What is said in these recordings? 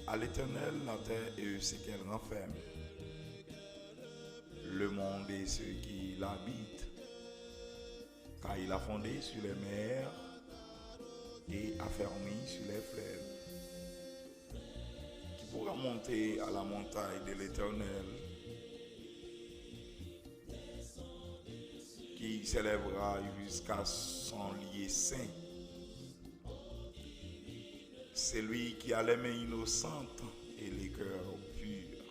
À l'Éternel la terre et ce qu'elle renferme, le monde et ceux qui l'habitent, car il a fondé sur les mers et affermi sur les fleuves. Qui pourra monter à la montagne de l'Éternel, qui s'élèvera jusqu'à son lieu saint. C'est lui qui a les mains innocentes et les cœurs purs.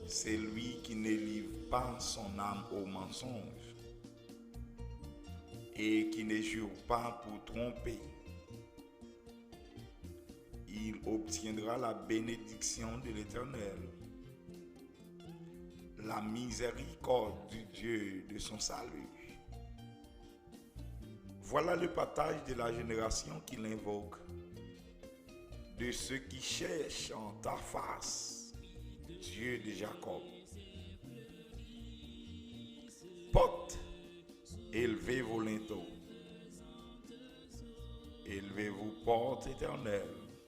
C'est lui qui ne livre pas son âme au mensonge et qui ne jure pas pour tromper. Il obtiendra la bénédiction de l'Éternel, la miséricorde du Dieu de son salut. Voilà le partage de la génération qu'il invoque, de ceux qui cherchent en ta face, Dieu de Jacob. Porte, élevez vos linteaux, élevez-vous, porte éternelle,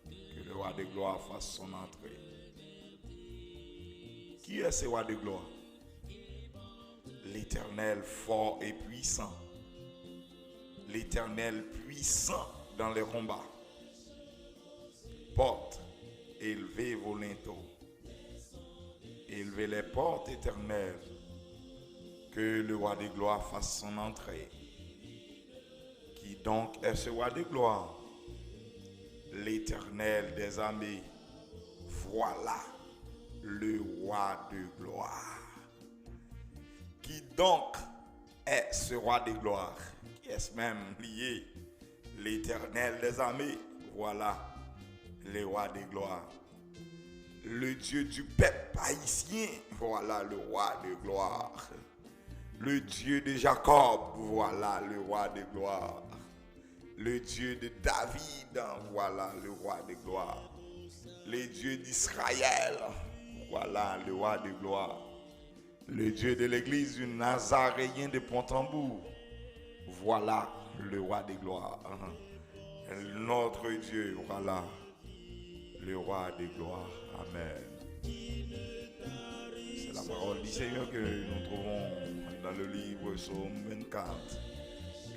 que le roi de gloire fasse son entrée. Qui est ce roi de gloire? L'Éternel fort et puissant, l'Éternel puissant dans les combats. Porte, élevez vos linteaux, élevez les portes éternelles, que le roi de gloire fasse son entrée. Qui donc est ce roi de gloire? L'Éternel des armées. Voilà le roi de gloire. Qui donc est ce roi de gloire? Qui est même lié? L'Éternel des armées. Voilà le roi de gloire. Le Dieu du peuple haïtien. Voilà le roi de gloire. Le Dieu de Jacob. Voilà le roi de gloire. Le Dieu de David. Voilà le roi de gloire. Le Dieu d'Israël. Voilà le roi de gloire. Le Dieu de l'église du Nazaréen de Pontembourg. Voilà le roi de gloire. Notre Dieu, voilà le roi de gloire. Amen. C'est la parole du Seigneur que nous trouvons dans le livre Psaume 24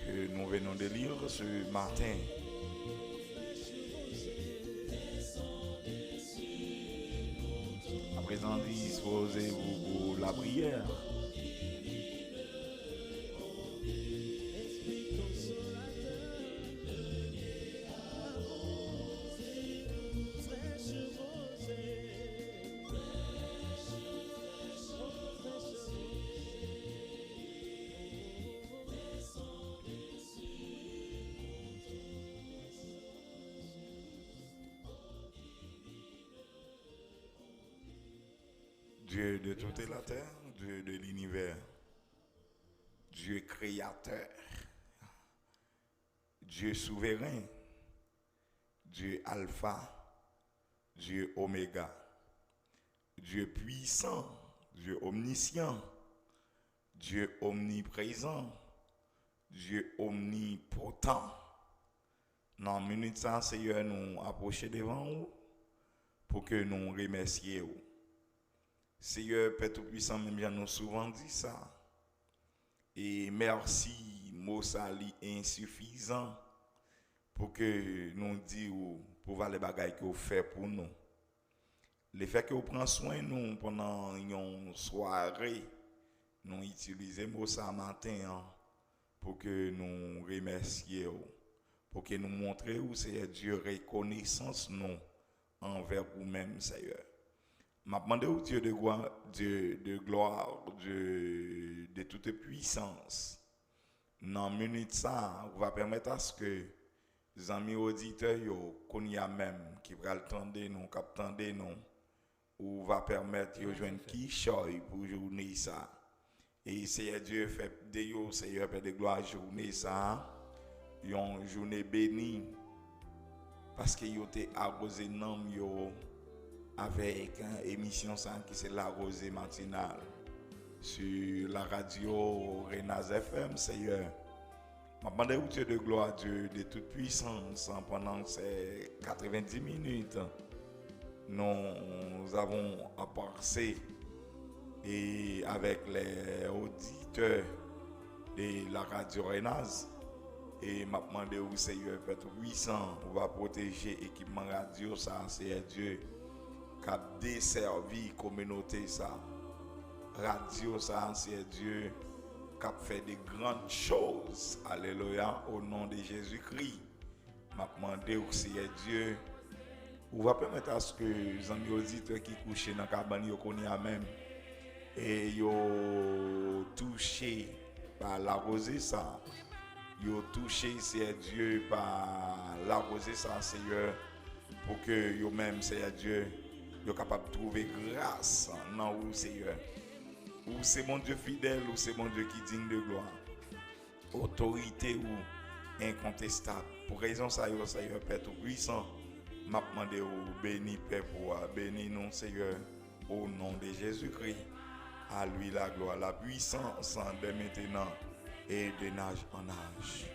que nous venons de lire ce matin. À présent, disposez-vous pour la prière. Dieu de toute la terre, Dieu de l'univers, Dieu créateur, Dieu souverain, Dieu alpha, Dieu oméga, Dieu puissant, Dieu omniscient, Dieu omniprésent, Dieu omnipotent. Dans une minute, ça, Seigneur, nous approcher devant vous pour que nous remercions. Seigneur, Père Tout-Puissant, même bien nous souvent dit ça. Et merci, mot sali insuffisant pour que nous disions pour voir les bagailles que vous faites pour nous. Le fait que vous prenez soin de nous pendant une soirée, nous utilisons mot ça matin pour que nous remercions, pour que nous montrions, Seigneur Dieu, reconnaissance nous envers vous-même, Seigneur. M'a demandé au Dieu de gloire, Dieu de toute puissance. Dans une minute ça, on va permettre à ce que les amis auditeurs qu'on y a même qui va attendre nous, qui attendent nous, ou va permettre de joindre qui choisit pour journée ça. Et Seigneur Dieu fait de yo, Seigneur Père de gloire, journée ça, une journée bénie parce que yo te arrosé nom yo avec une émission qui c'est la rosée matinale sur la radio Renaz FM, Seigneur. Je demande au Dieu de gloire, Dieu de toute puissance, pendant ces 90 minutes, nous avons apporté et avec les auditeurs de la radio Renaz. Et m'a demandé au Seigneur Père puissant, on va protéger l'équipement radio, ça, c'est Dieu qui a desservi la communauté, ça. Radio, ça, c'est Dieu qui a fait de grandes choses. Alléluia, au nom de Jésus-Christ. M'a demandé au Seigneur Dieu, on va permettre à ce que les amis auditeurs qui couchent dans la cabane, ils connaissent même, et ils touché par la rosée, ça. Yo touché c'est Dieu par la rosée ça Seigneur pour que yo même c'est Dieu yo capable de trouver grâce dans vous Seigneur. Ou c'est mon Dieu fidèle ou c'est mon Dieu qui digne de gloire. Autorité ou incontestable. Pour raison ça yo Seigneur Père tout puissant. M'a demandé au béni Père pour bénir nous Seigneur au nom de Jésus-Christ. À lui la gloire, la puissance dès maintenant et de nage en âge.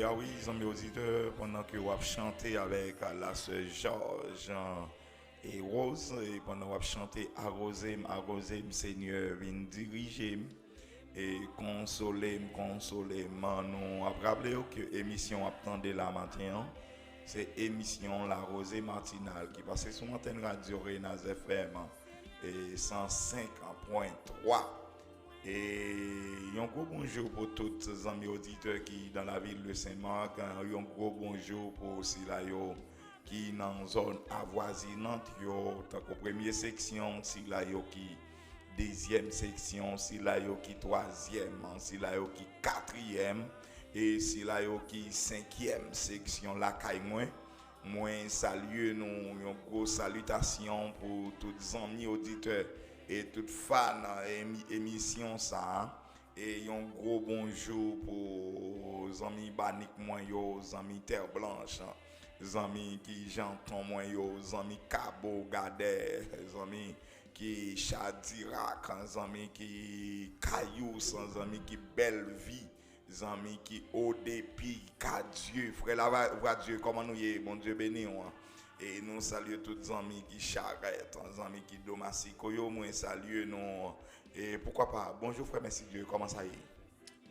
Ah oui, amis auditeurs, pendant que vous chantez avec la sœur Georges et Rose, et pendant que vous chantez arrosez, Seigneur, viens diriger et consoler, nous rappelez que l'émission attendez la matin, c'est émission La Rosée matinale qui passe sur l'antenne radio Renaz FM et 105.3. Et un gros bonjour pour tous les amis auditeurs qui dans la ville de Saint-Marc, un gros bonjour pour aussi là qui dans zone avoisinante yo tant que première section si là yo qui deuxième section si là yo qui troisième si là yo qui quatrième et si là yo qui cinquième section la caille moi salue nous une grosse salutation pour tous les amis auditeurs et toutes fans émission ça et un gros bonjour pour les amis Banik moi yo les amis Terre Blanche les amis qui j'entends moi yo les amis Cabo Gadet les amis qui Chadirac les amis qui Caillou les amis qui Belle Vie les amis qui au dépit qu'à Dieu frère la Dieu comment nous y est bon Dieu béni et nous saluons tous les amis qui charrette les amis qui domasico yo moi saluer nous et pourquoi pas bonjour frère merci Dieu comment ça y est.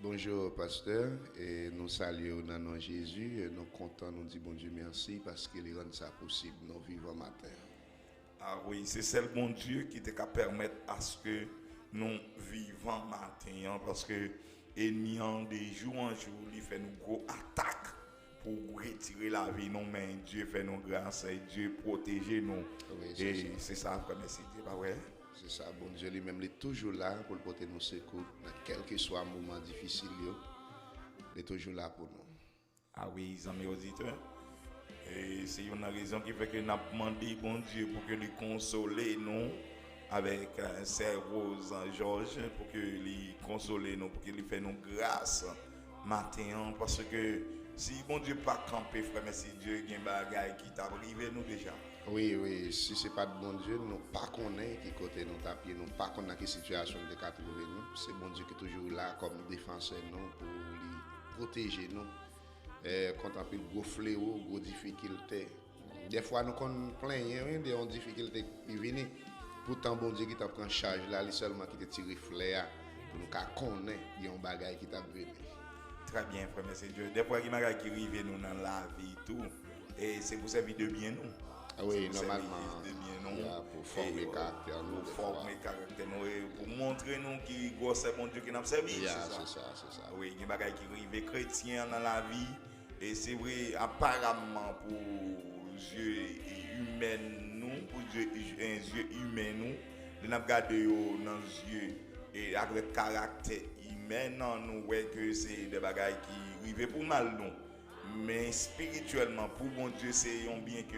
Bonjour pasteur et nous saluons dans nom Jésus et nous contents nous dit bon Dieu merci parce qu'il rend ça possible nous vivons matin. Ah oui, c'est celle bon Dieu qui te permettre à ce que nous vivons matin parce que ennemi de jour en jour il fait nous gros attaque pour retirer la vie nous mais Dieu fait nous grâce et Dieu protéger nous. Oui, et c'est ça frère merci Dieu pas vrai. C'est ça, bon Dieu lui-même est toujours là pour porter nos secours, quel que soit le moment difficile, il est toujours là pour nous. Ah oui, amis auditeurs. Et c'est une raison qui fait que nous avons demandé bon Dieu pour que lui console nous avec Sœur Rose Georges, pour que lui console nous, pour que lui fait nous grâce matin, parce que si bon Dieu pas campé, frère, mais si Dieu a un bagage qui t'a arrivé nous déjà. Oui, si ce n'est pas de bon Dieu, nous ne connaissons pas qui côté nous taper, nous ne connaissons pas quelle situation de trouver nous. C'est bon Dieu qui est toujours là comme défenseur nous pour lui protéger nous. Quand on a un gros fléau, gros difficulté. Des fois nous connaissons plein de difficultés qui viennent. Pourtant bon Dieu qui t'a pris en charge là, il seulement qui t'a tiré fléau pour nous connaître il y a un bagage qui t'a brûlé. Très bien, frère, merci Dieu. Des fois, il y a des choses qui arrivent nous dans la vie tout, et c'est pour servir de bien nous. Ah oui, normalement, pour former le caractère nous. Pour former le caractère nous et pour montrer nous qui c'est bon Dieu qui nous servi. C'est ça. Oui, il y a des choses qui arrivent chrétiens dans la vie, et c'est vrai, apparemment, pour Dieu humain nous, pour Dieu, un Dieu humain nous, nous avons gardé dans les yeux et avec le caractère humain, nous voyons que c'est des choses qui arrivent pour mal nous. Mais spirituellement, pour bon Dieu, c'est un bien que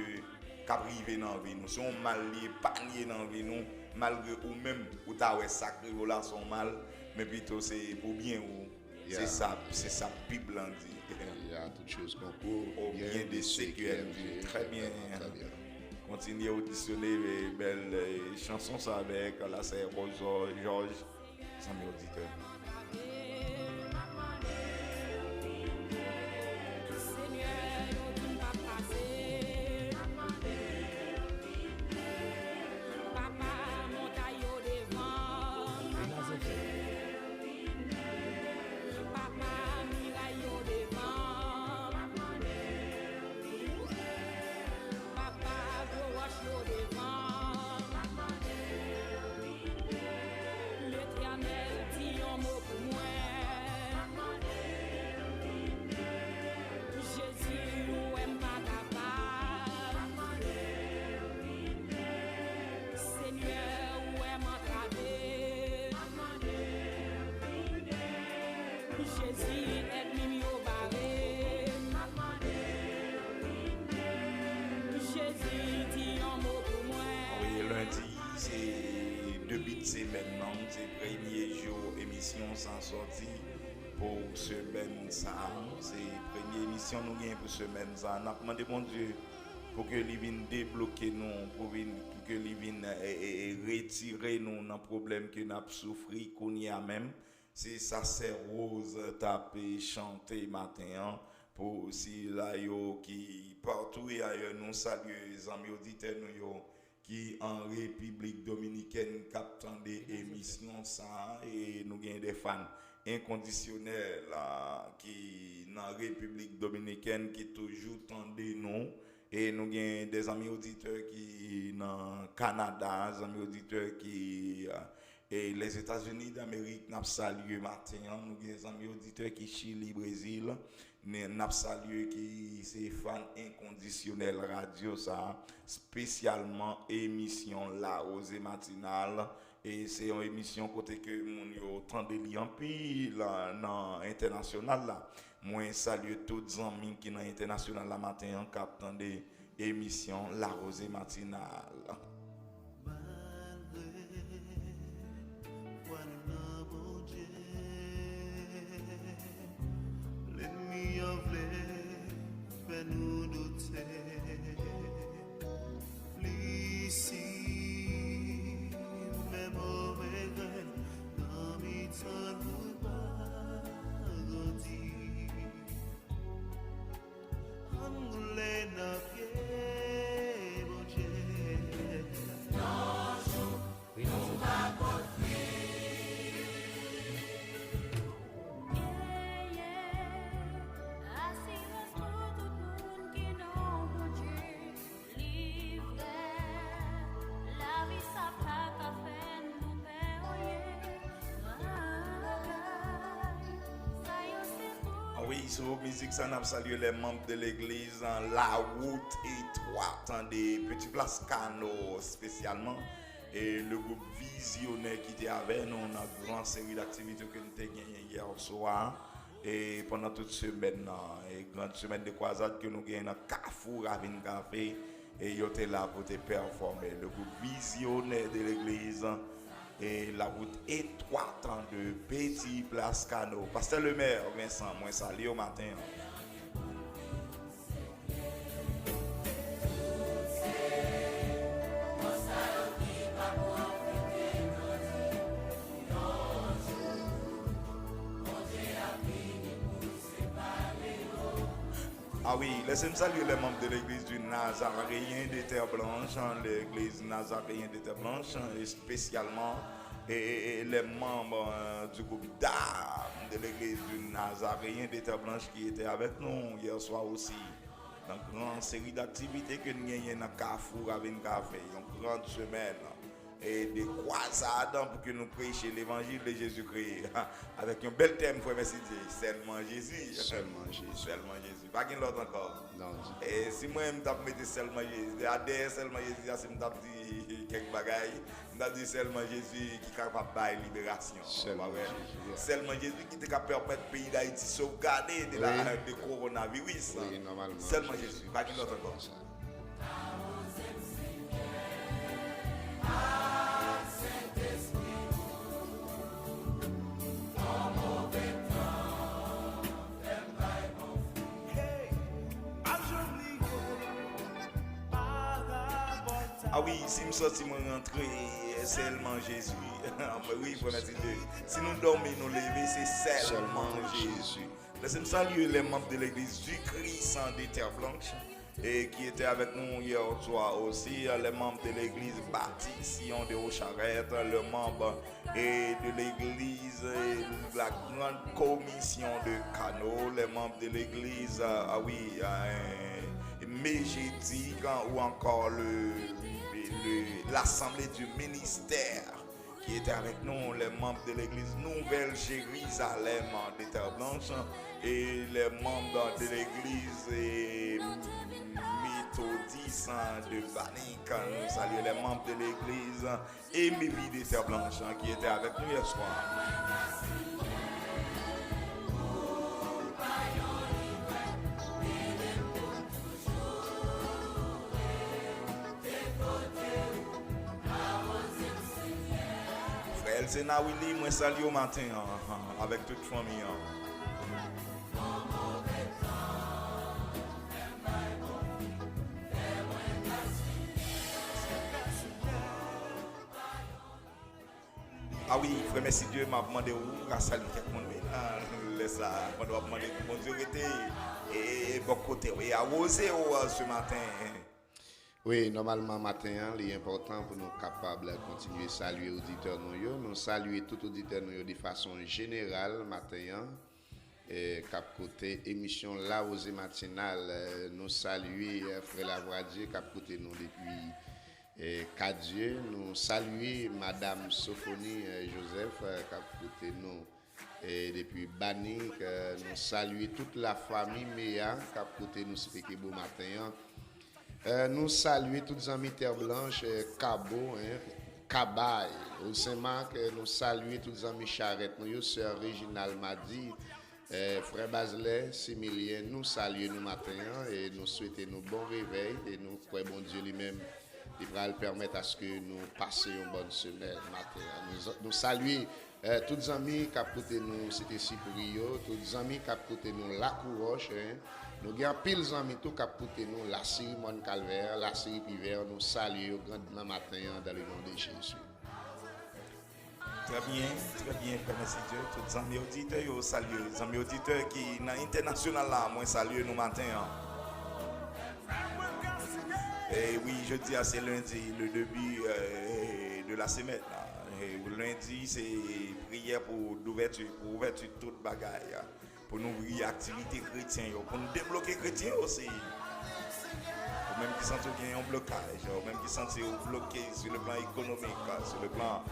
privé dans la vie nous. Si on mal lié, pas lié dans la vie nous, malgré ou même ou ta ouais sacré là sont mal, mais plutôt c'est pour bien ou c'est ça Bible en dit. Il y a toutes choses qu'on peut au bien de sécurité. Très bien. Continuez à auditionner les belles chansons ça avec la sœur Rose Georges, mes auditeurs. C'est maintenant, c'est le premier jour émission sans sortie pour semaine ça. C'est la première émission nous gagnons pour semaine ça. Nous avons demandé bon Dieu pour que lui vienne débloquer nous, pour que lui vienne retirer nous dans le problème que nous avons souffert qu'on y a même. C'est ça, c'est Rose taper, chanter matin pour si là yo qui partout et ailleurs nous saluer les amis auditeurs nous qui en République Dominicaine captent des émissions ça et nous avons des fans inconditionnels là, qui dans République Dominicaine qui toujours tendent nous et nous avons des amis auditeurs qui dans Canada, des amis auditeurs qui et les États-Unis d'Amérique nous saluent matin, nous avons des amis auditeurs qui Chili, Brésil n'a salué qui c'est fan inconditionnel radio ça spécialement émission là aux matinale et c'est une émission côté que mon yo tande li en pile dans international là moi salue tous les amis qui dans international la matin en captant des émissions la rosée matinale. Nous douter, ici, même mauvais grain, dans mes temps nous pas grandi. On voulait n'a pied, mon Dieu. Non, nous pas Oui, sur musique, ça n'a salué les membres de l'église en La Route étroite, dans des petits places canaux spécialement. Et le groupe Visionnaire qui était avec nous, on a une grande série d'activités que nous avons gagnées hier soir. Et pendant toute semaine, et grande semaine de croisade que nous avons dans Carrefour, Ravine Café. Et ils étaient là pour te performer. Le groupe Visionnaire de l'église. Et la route étroite de Petit Place Cano. Pasteur le maire, Vincent, moi salut au matin. Ah oui, laissez-moi saluer les membres de l'église du Nazaréen des Terres Blanches, l'église Nazaréen des Terres Blanches, et spécialement et les membres du groupe d'âme de l'église du Nazaréen des Terres Blanches qui étaient avec nous hier soir aussi. Dans une grande série d'activités que nous avons dans Carrefour avec un café, une grande semaine. Et des croisades pour que nous prêchions l'évangile de Jésus-Christ avec un bel thème, frère merci Dieu, seulement Jésus. Seulement Jésus. Seulement Jésus. Pas qu'il l'autre encore. Non. Et si moi je mettre seulement Jésus, adhère seulement Jésus, si je dit quelques bagailles, je dit seulement Jésus qui est capable de libération. Seulement Jésus. Seulement Jésus qui est capable de permettre le pays d'Haïti sauvegarder de la de coronavirus. Oui, normalement. Seulement Jésus. Pas qu'il l'autre encore. Ah oui, si je sortis, je rentrer, seulement Jésus. Oui, frère, merci Dieu. Si nous dormons, nous lever, c'est seulement Jésus. Laissez-moi saluer les membres de l'église du Christ des Terres Blanches et qui étaient avec nous hier soir aussi, les membres de l'église Bâtissement de Haut-Charette, les membres de l'église, la grande commission de Cano, les membres de l'église, Mégétique ou encore l'assemblée du ministère qui était avec nous, les membres de l'église Nouvelle Jérusalem des Terres Blanches et les membres de l'église méthodiste de Vanik. Nous saluons les membres de l'église Émilie des Terres Blanches qui étaient avec nous hier soir. C'est Nawili, moi salut au matin avec toute famille. Ah oui, frère, merci Dieu m'a demandé où à saluer quelqu'un. Laisse ça, on doit demander bon Dieu et bon côté, oui, arrosé ce matin. Oui, normalement, matin, il est important pour nous capables de continuer à saluer les auditeurs. Nous saluer tous les auditeurs de façon générale, matin. Cap côté émission La Rosée Matinale, nous saluer Frère Lavradier, cap côté nous depuis 4 Dieu. Nous saluer Madame Sophonie Joseph, cap côté nous Et depuis Bani, nous saluons toute la famille Méa qui a côté nous expliquer bon matin. Nous saluons toutes les amis Terre Blanche, Cabo, Cabaye, au Saint-Marc, nous saluons tous les amis Charrette, nous, sœur Réginal Madi, frère Baselet, Similien, nous saluons nous matin et nous souhaitons nous bon réveil et nous croyons bon Dieu lui-même. Il va le permettre à ce que nous passions une bonne semaine matin. Nous saluons tous les amis qui ont côté nous, c'était ici pour Rio, tous les amis qui ont côté nous, la Couroche, nous avons pile d'amis qui ont côté nous, la Syrie Mon Calvaire, la Syrie Piver, nous saluons grandement matin dans le nom de Jésus. Très bien, merci Dieu. Tous les amis auditeurs, vous saluez. Les amis auditeurs qui sont international là, moi saluer nous matin. Et oui, jeudi, c'est lundi, le début de la semaine. Et lundi, c'est prière pour ouverture de toute bagaille. Pour nous ouvrir activité chrétienne, pour nous débloquer chrétien aussi. Ou même qui sentent qu'il y a un blocage, ou même qui sentent bloqué sur le plan économique, sur le plan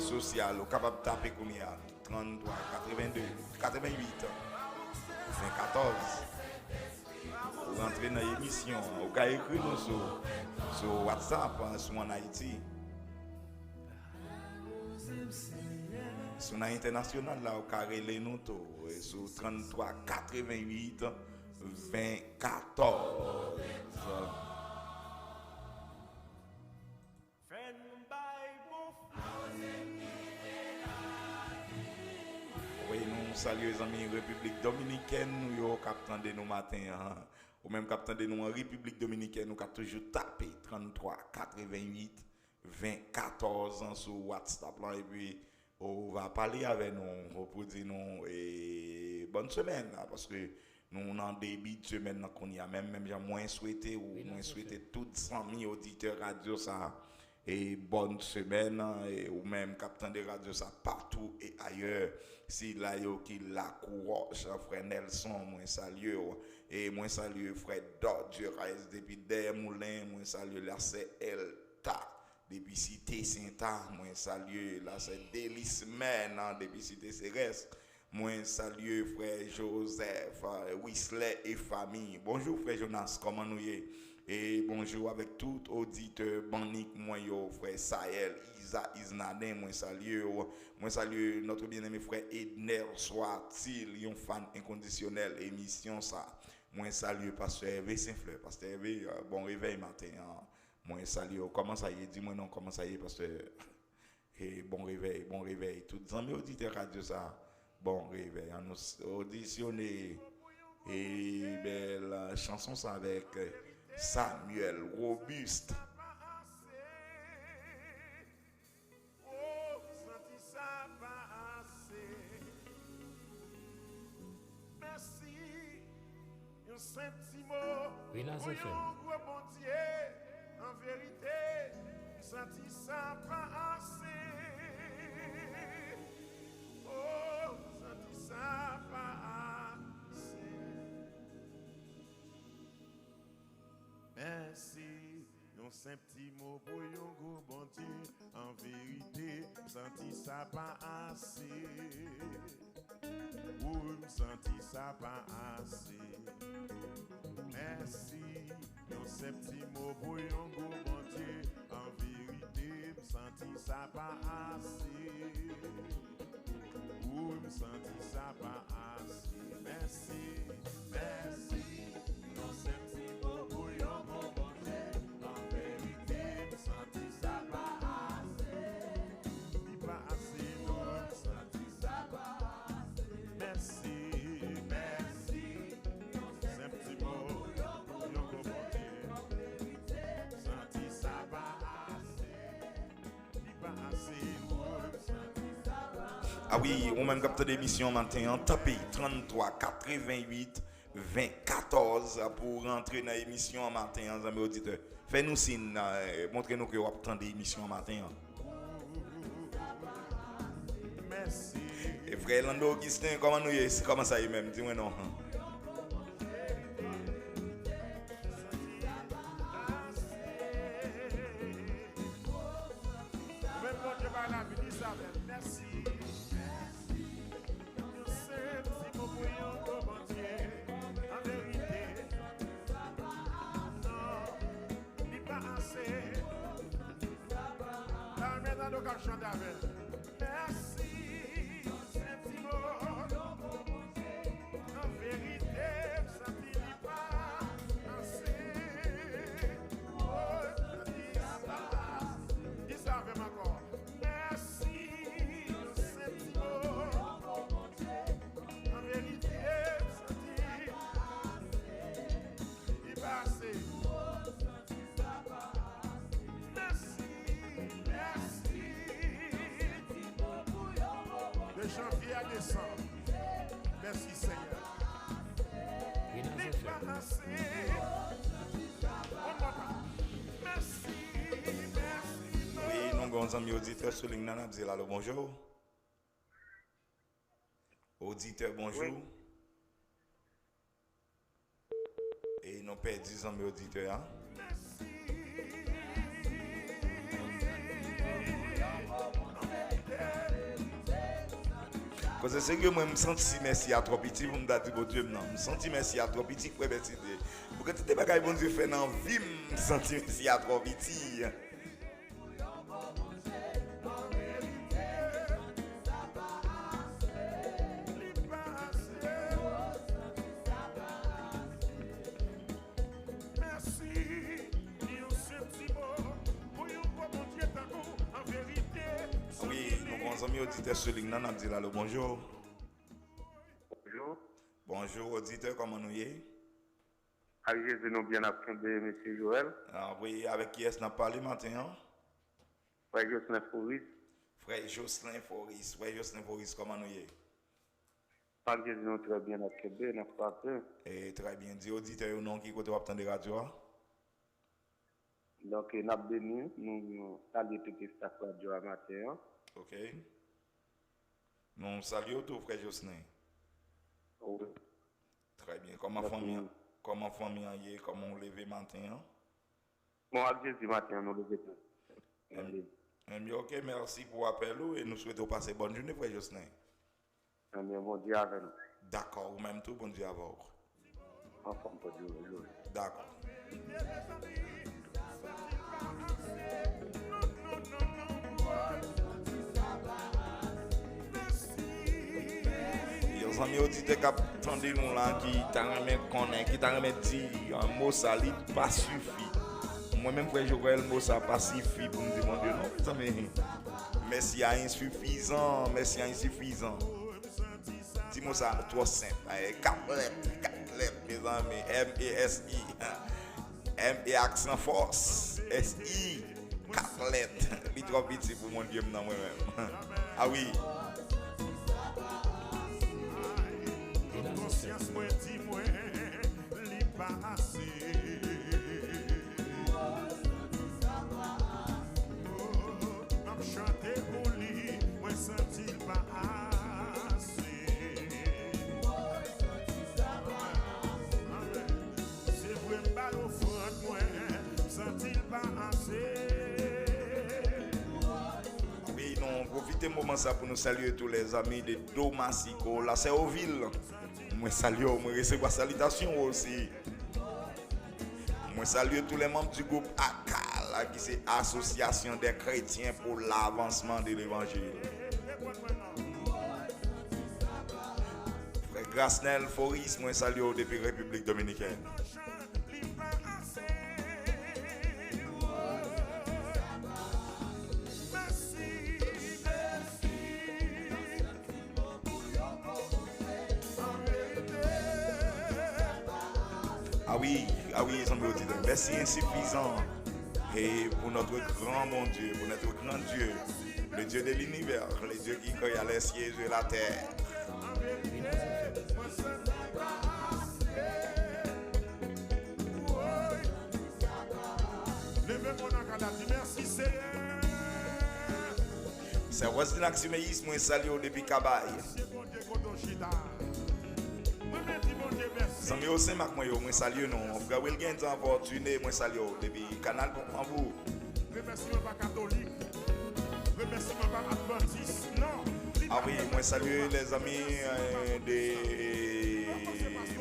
social, ou capable de taper comme il y a 33, 82, 88, 14. Pour rentrer dans l'émission, vous pouvez écrire nous sur WhatsApp, sur en Haïti. Sur l'international, là, vous pouvez les nous sur 33 88 24. Oui, nous saluons les amis République Dominicaine, nous sommes capteurs de nos matins. Ou même capteur de nous en République Dominicaine, nous avons toujours tapé 33 88 24 sur WhatsApp là, et puis on va parler avec nous pour dire nous bonne semaine là, parce que nous avons des début de semaine qu'on y a même j'ai moins souhaité ou moins souhaité toutes 100 000 auditeurs radio ça et bonne semaine et ou même capteur de radio ça partout et ailleurs si là yo qui la Couroche frère Nelson moi salue et moi salue frère Dodge depuis des moulins moi salue la CL depuis Cité Saint-A, moi salue là c'est Délice Men depuis Cité Cérès. Moi salue frère Joseph, Whistler et famille. Bonjour frère Jonas, comment nous y? Et bonjour avec tout auditeur Banik moi yo frère Sahel, Isa Isnadin, moi salue notre bien-aimé frère Edner Soit-il, un fan inconditionnel émission ça. Moi salue pasteur Hervé Saint-Fleur, pasteur Hervé, bon réveil matin. Moi salue, comment ça y est, dis-moi non, comment ça y est, parce que bon réveil, tous les amis auditeurs radio ça, bon réveil, on nous auditionné et belle chanson ça avec Samuel Robuste. Oui, là, c'est fait. En vérité, senti ça pas assez. Oh, senti ça pas assez. Merci, non c'est petit mot pour yon go bon Dieu. En vérité, senti ça pas assez. Oh, senti ça pas assez. Merci. Non c'est petit mot pour yon go bon Dieu. En vérité, me senti ça pas assez. Ou me senti ça pas assez. Merci, merci. Non c'est petit mot pour yon go bon Dieu. En vérité, me senti ça pas assez. Ni pas assez, non, me senti ça pas assez. Merci, merci. Non c'est petit mot. Ah oui, on même capte d'émission matin, tapez 33 88 24 pour rentrer dans l'émission matin, amis auditeurs. Fais-nous signe, montrez-nous que vous attendez l'émission matin. Merci. Et frère Lando Augustin, comment nous y est? Comment ça y est même? Dis-moi non. qu'à chanter avec. Merci, sentiment. En vérité, ça finit pas assez. Oh, ça dit ça. Dis ça avec ma corps. Merci, sentiment. En vérité, ça dit il passe. De janvier à décembre. Merci Seigneur. N'est pas assez. Merci, merci. Oui, nous avons un ami auditeur sur ligne Nana dit là le bonjour. Auditeur bonjour. Oui. Et nous perdons 10 ans auditeur. Hein? Parce que c'est que moi, je me sens merci à trop petit pour me dire bon Dieu, non. Je me sens merci à trop petit pour me dire. Pour que tu te bagailles bon Dieu fait dans la vie, je me sens merci à trop petit. Oui, nous avons un ami auditeur sur ligne, nous dit là le bonjour. Bonjour. Bonjour auditeur, comment nous y est? Avec Jésus, nous bien appréhendé, M. Joël. Ah, oui, avec qui est-ce qu'on a parlé maintenant? Frère Jocelyn Fouris. Frère Jocelyn Fouris. Frère Jocelyn Fouris, comment nous y est? Avec Jésus, nous très bien appréhendé, n'est-ce pas? Et très bien. Dis auditeur, non, qui côté vous de radio? Donc, nous avons béni, nous saluons tout le staff radio à matin. Ok. Nous saluons tout, frère Jocelyn. Oui. Très bien. Comment famille est, comment on lève matin? Bon, avec Jésus, matin, nous levons tout. Ok, merci pour l'appel et nous souhaitons passer bonne journée, frère Jocelyn. Bon Dieu avec nous. D'accord, ou même tout, bon Dieu à vous. Enfin, pour Dieu. D'accord. Les amis auditeurs qui attendent nous là, qui t'a dit un mot sali pas suffit. Moi-même, frère Joël, le mot ça pas suffit pour me demander non, mais merci à insuffisant, Dis-moi ça, trop simple. 4 lettres, mes amis. M-A-S-I. M et accent force. S-I. 4 lettres. C'est trop petit pour mon Dieu, moi-même. Ah oui. Conscience, moi, dis-moi, li pas assez. M'a chanté pour lui, moi, senti pas assez. C'est vrai, m'bal au front, moi, senti pas assez. Oui, non, profitez moment ça pour nous saluer tous les amis de Domasico, là c'est au ville. Moi salue, moi recevoir salutation aussi. Moi salue tous les membres du groupe ACAL, qui c'est Association des chrétiens pour l'avancement de l'évangile. Frère Grasnel Foris, moi salue depuis République Dominicaine. Ah oui, merci insuffisant. Et pour notre grand bon Dieu, pour notre grand Dieu, le Dieu de l'univers, le Dieu qui crée les cieux et la terre. Merci Seigneur. C'est Wesley Aximeis, moi salue depuis Kabaye. Zami au Saint-Marc, moi salue non. Frère Wilgen est opportuné, moi salue depuis Canal pour vous. Remerciement pas catholique. Remerciement pas adventiste. Non. Ah oui, moi salue les amis de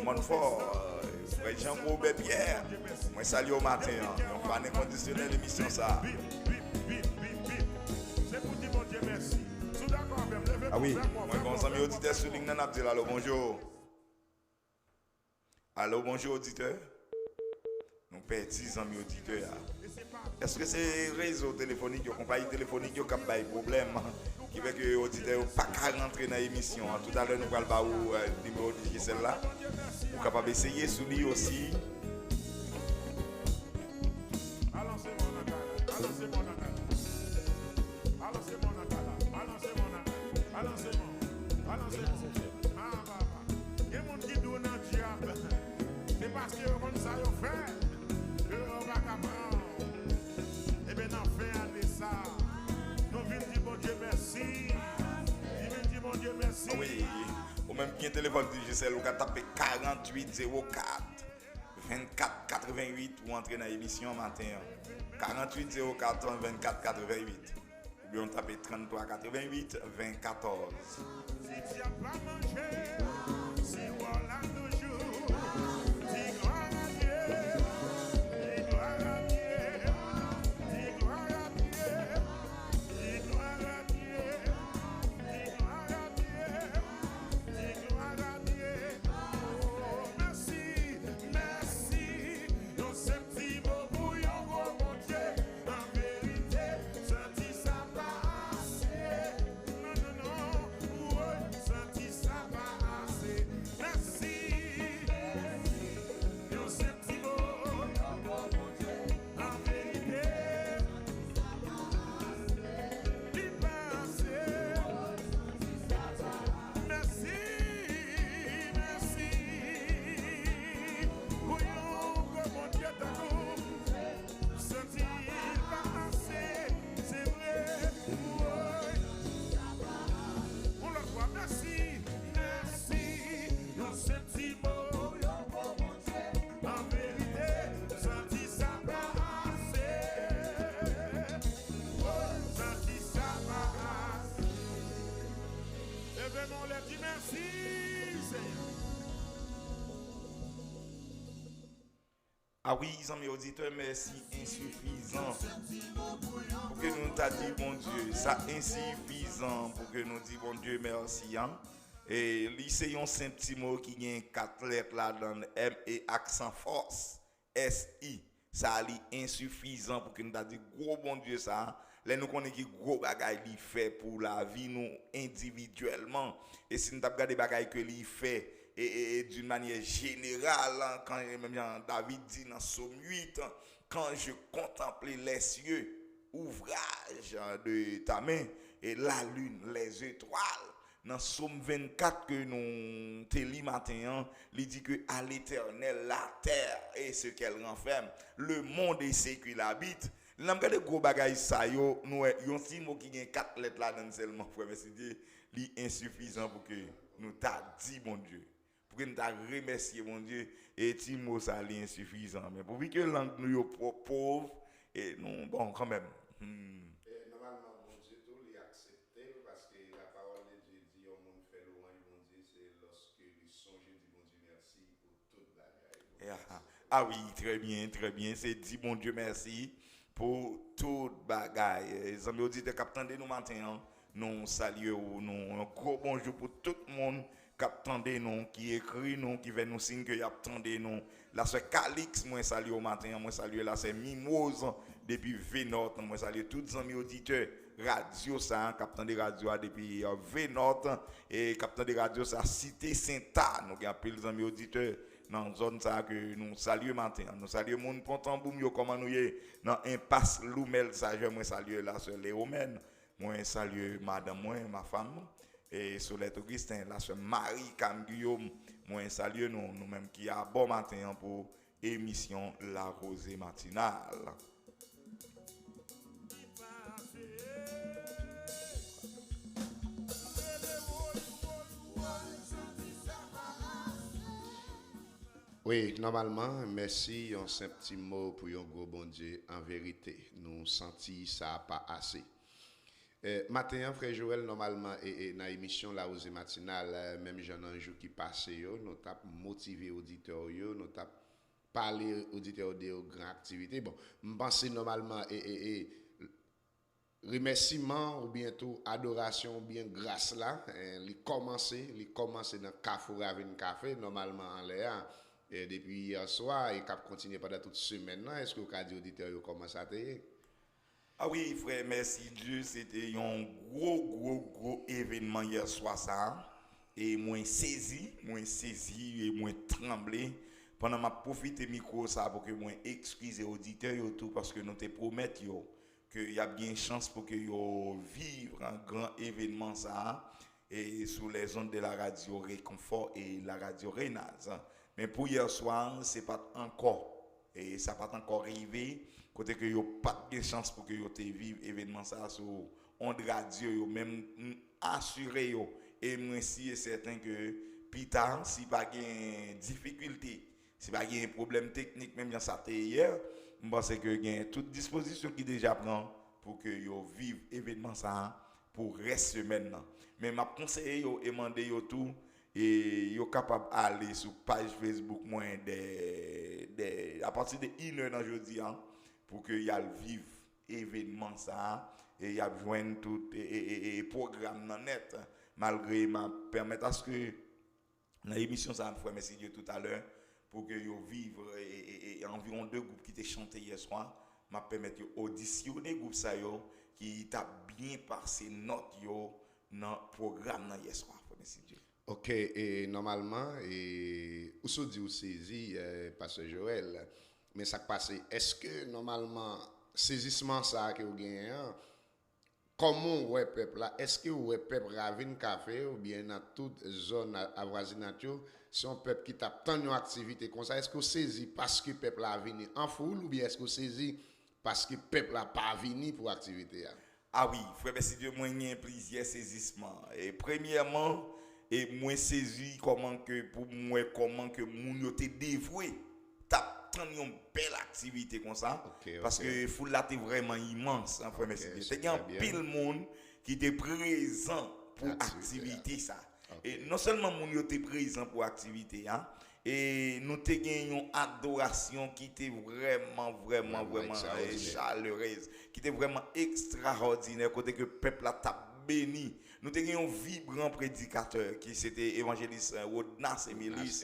Montfort. Frère Jean-Robert Pierre. Moi salue au matin. On va inconditionnel l'émission ça. C'est pour Ah oui, moi, bon ami auditeur sur ligne, n'a dit allô, bonjour. Allô, bonjour, auditeur. Nous perdons 10 amis auditeurs. Est-ce que c'est réseau téléphonique, compagnie téléphonique qui a des problèmes qui fait que les auditeurs ne peuvent pas rentrer dans l'émission? Tout à l'heure, nous allons voir le numéro de celle-là. Vous êtes capable d'essayer sous lui aussi. C'est parce que comme ça vous fait que on va capable. Et bien on fait de ça. Nous venons dire bon Dieu merci. Nous venons dire bon Dieu merci. Oui, ou même qui est téléphone de Gisèle, vous avez tapé 4804 24 88 ou entrer dans l'émission matin. 48 04 24 88. Ou bien on tape 33 88 20 14. Si tu n'as pas mangé, si voilà toujours, dis gloire à Dieu, dis gloire à Dieu, dis gloire à Dieu, dis gloire à Dieu, dis gloire à Dieu, dis gloire à Dieu. Oh, merci, merci, nous sommes petits mots pour yon gros bon Dieu, en vérité, senti ça passer. Non, non, non, ouais, senti ça passer. Merci, nous sommes petits mots, en vérité, il passait. Merci, merci, pour yon gros bon Dieu d'amour, senti passer, c'est vrai, ouais. On le voit, merci, merci, nous sommes petits mots, en vérité, senti ça passer, oh, senti ça passer. Et vraiment, on leur dit merci, Seigneur. Ah oui, amis auditeurs, merci insuffisant pour que nous t'a dit bon Dieu. Ça insuffisant pour que nous dit bon Dieu merci. Hein? Et c'est un simple petit mot qui a 4 lettres là dans M et accent force S-I. Ça est insuffisant pour que nous t'a dit gros bon Dieu ça. Là nous connaissons qui gros bagaille il fait pour la vie nous individuellement. Et si nous avons regardé bagaille que il fait et d'une manière générale, hein, quand même David dit dans Psaume 8, hein, quand je contemplais les cieux, ouvrage de ta main, et la lune, les étoiles, dans Psaume 24 que nous télis matin, hein, il dit que à l'Éternel, la terre et ce qu'elle renferme, le monde et ce qu'il habite. Nous avons regardé gros bagaille ça, nous avons si mot qui a 4 lettres là dans seulement, frère, mais c'est insuffisant pour que nous t'a dit, mon Dieu. Pour que nous t'a remercié, mon Dieu, et Timo, ça est insuffisant. Mais pour que langue nous est pauvre, et nous, bon, quand même. Normalement, bon Dieu, tout les accepté parce que la parole de Dieu dit au monde fait louange, bon Dieu, c'est lorsque ils songent, dit bon Dieu merci pour toute bagaille. Ah oui, très bien. C'est dit bon Dieu merci pour toute bagaille. Les amis auditeurs qui attendent nous matin, nous saluons, nous un gros bonjour pour tout le monde qui attendent nous, qui écrit nous, qui veut nous signer que attendent nous. Là c'est Calix, moi salue au matin, moi salue là c'est Mimose depuis Vénot, moi salue tous les amis auditeurs radio ça, capitaine de radio depuis Vénot et capitaine de radio ça Cité Saint-A, nous appelons les amis auditeurs dans zone ça que nous saluons matin, nous saluons mon ponton boum yo comment nous y dans impasse Loumel ça je moi salue là sur les Romaines, moi salue madame moi ma femme et Solette Augustin là sur Marie Cam Guillaume, moi salue nous même qui a bon matin pour émission La Rosée matinale. Oui, normalement, merci, un simple petit mot pour un gros bon Dieu. En vérité, nous senti ça pas assez. Matin, frère Joël, normalement, et dans l'émission La Rosée matinale, même j'en ai un jour qui passe, nous avons motivé auditeurs, nous avons parlé auditeurs de grandes activités. Bon, je pense normalement, remerciement ou bientôt adoration ou bien grâce là, il commence dans Carrefour Ravine Café normalement en l'air. Et depuis hier soir, il a continué pendant toute semaine. Est-ce que vous avez dit auditeur commence à te? Ah oui, frère, merci Dieu. C'était un gros événement hier soir, ça. Et moi saisi et moi tremblé. Pendant ma profité micro ça pour que moi excuser auditeurs et tout parce que nous te promettons qu'il y a bien chance pour que yo vivre un grand événement ça et sous les ondes de la radio Réconfort et la radio Renaz. Mais pour hier soir, c'est pas encore et ça pas encore arrivé côté que yo pas de chance pour que yo te vivre événement ça sur onde radio yo même assuré yo et moi si est certain que plus tard si pas gain difficulté si pas gain problème technique même dans ça hier je pense que il y a toute disposition qui déjà prend pour que yo vive événement ça pour reste semaine mais m'a conseillé yo et mandé yo tout et yo capable aller sur page Facebook moins à partir de 1h dans jeudi pour que y a vivre événement ça et y a joindre tout et programme dans net malgré m'a permettre à ce que dans l'émission ça me fait merci Dieu tout à l'heure pour que yo vivre et environ 2 groupes qui étaient chanté hier soir m'a permettre yo auditionner groupe ça yo qui t'a bien passé note yo dans programme dans hier soir merci Dieu. OK, et normalement ou se dit ou saisi pasteur Joël mais ça passe est-ce que normalement saisissement ça que vous gagnez comment ouais peuple là est-ce que ouais peuple Ravine Café ou bien dans toute zone avoisinante c'est un peuple qui tape tant une activité comme ça est-ce que vous saisi parce que peuple a venu en foule ou bien est-ce que vous saisi parce que peuple a pas venu pour activité Ah oui, frère merci Dieu moi il y a plusieurs saisissements et premièrement et moi saisi comment que moun yo te dévoué t'a tant une belle activité comme ça parce que foule là t'es vraiment immense frère merci Dieu c'est un pile monde qui était présent pour activité ça et non seulement moun yo te présent pour activité et nous te gagnons adoration qui était vraiment chaleureuse qui était vraiment extraordinaire côté que peuple a t'a béni. Nous avons un vibrant prédicateur qui c'était évangéliste Rodnas Emilis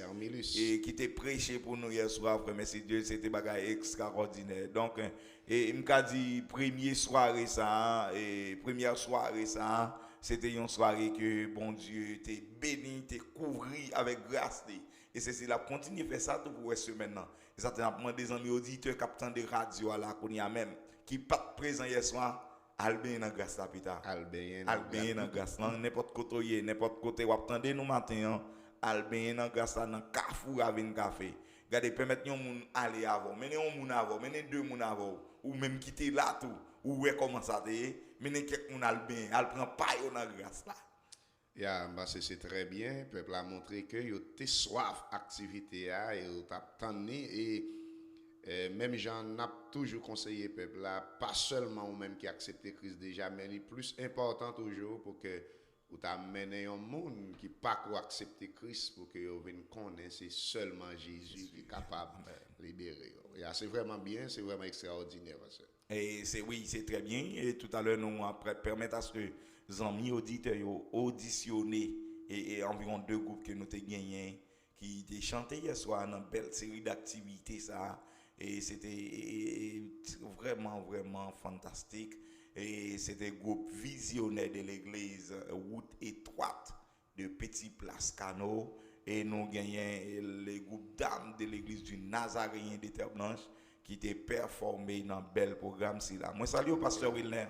et qui était prêché pour nous hier soir frère merci Dieu c'était bagage extraordinaire donc et m'ka dit première soirée ça c'était une soirée que bon Dieu t'es béni t'es couvri avec grâce et c'est la continue faire ça tout pour ce maintenant et ça t'a demandé des amis auditeurs captant de radio à la qu'on y a même qui pas présent hier soir Albin dans grâce la pita. Albin dans grâce n'importe côté ou attendez nous matin Albin dans grâce dans Carrefour Ravine Café. Regardez permettre un monde aller avant, mener un monde avant, mener 2 monde avant ou même quitter là tout ou comment ça mener quelques monde Albin, al prend pas dans grâce là. C'est très bien, peuple a montré que yo te soif activité et yo t'attendé et même j'en a toujours conseillé peuple là pas seulement ou même qui accepte Christ déjà mais le plus important toujours pour que ou t'amener un monde qui pas accepter Christ pour que vous vienne connaître c'est seulement Jésus qui est capable de libérer. C'est vraiment bien, c'est vraiment extraordinaire ça. Et c'est très bien et tout à l'heure nous après permettre à ce que les amis auditeurs auditionner et environ 2 groupes que nous t'ai gagné qui étaient chantés hier soir dans une belle série d'activités ça. Et c'était vraiment fantastique et c'était un groupe visionnaire de l'église route étroite de Petit Place Cano et nous gagnons les groupes dames de l'église du Nazaréen de Terre Blanche qui étaient performés dans un bel programme là. Moi salue au pasteur Wilner,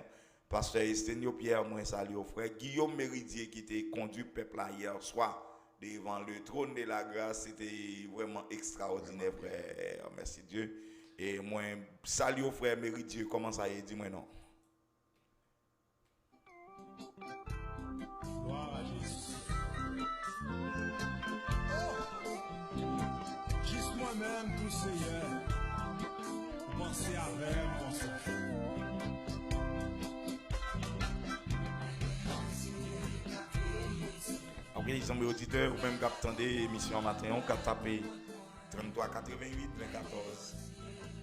pasteur Estenio Pierre, moi salue au frère Guillaume Méridier qui était conduit peuple hier soir devant le trône de la grâce, c'était vraiment extraordinaire, frère. Merci Dieu. Et moi, salut au frère Méridieu, comment ça y est, dis-moi non. Gloire à Jésus. Juste moi-même, tout Seigneur, pensez avec mon sang. Les amis auditeurs, vous même attendez l'émission matin, on peut taper 33 88 14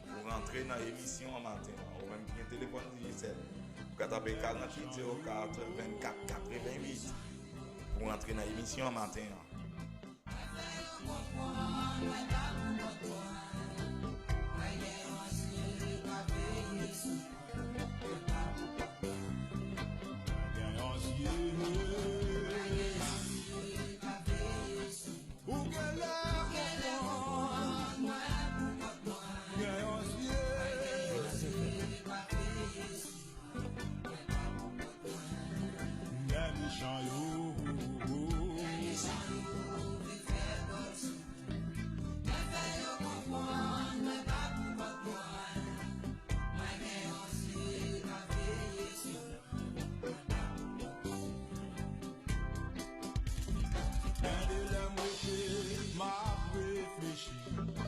pour rentrer dans l'émission matin. Ou même bien téléphone digital Vous tapez 48 04 24 88 pour entrer dans l'émission matin.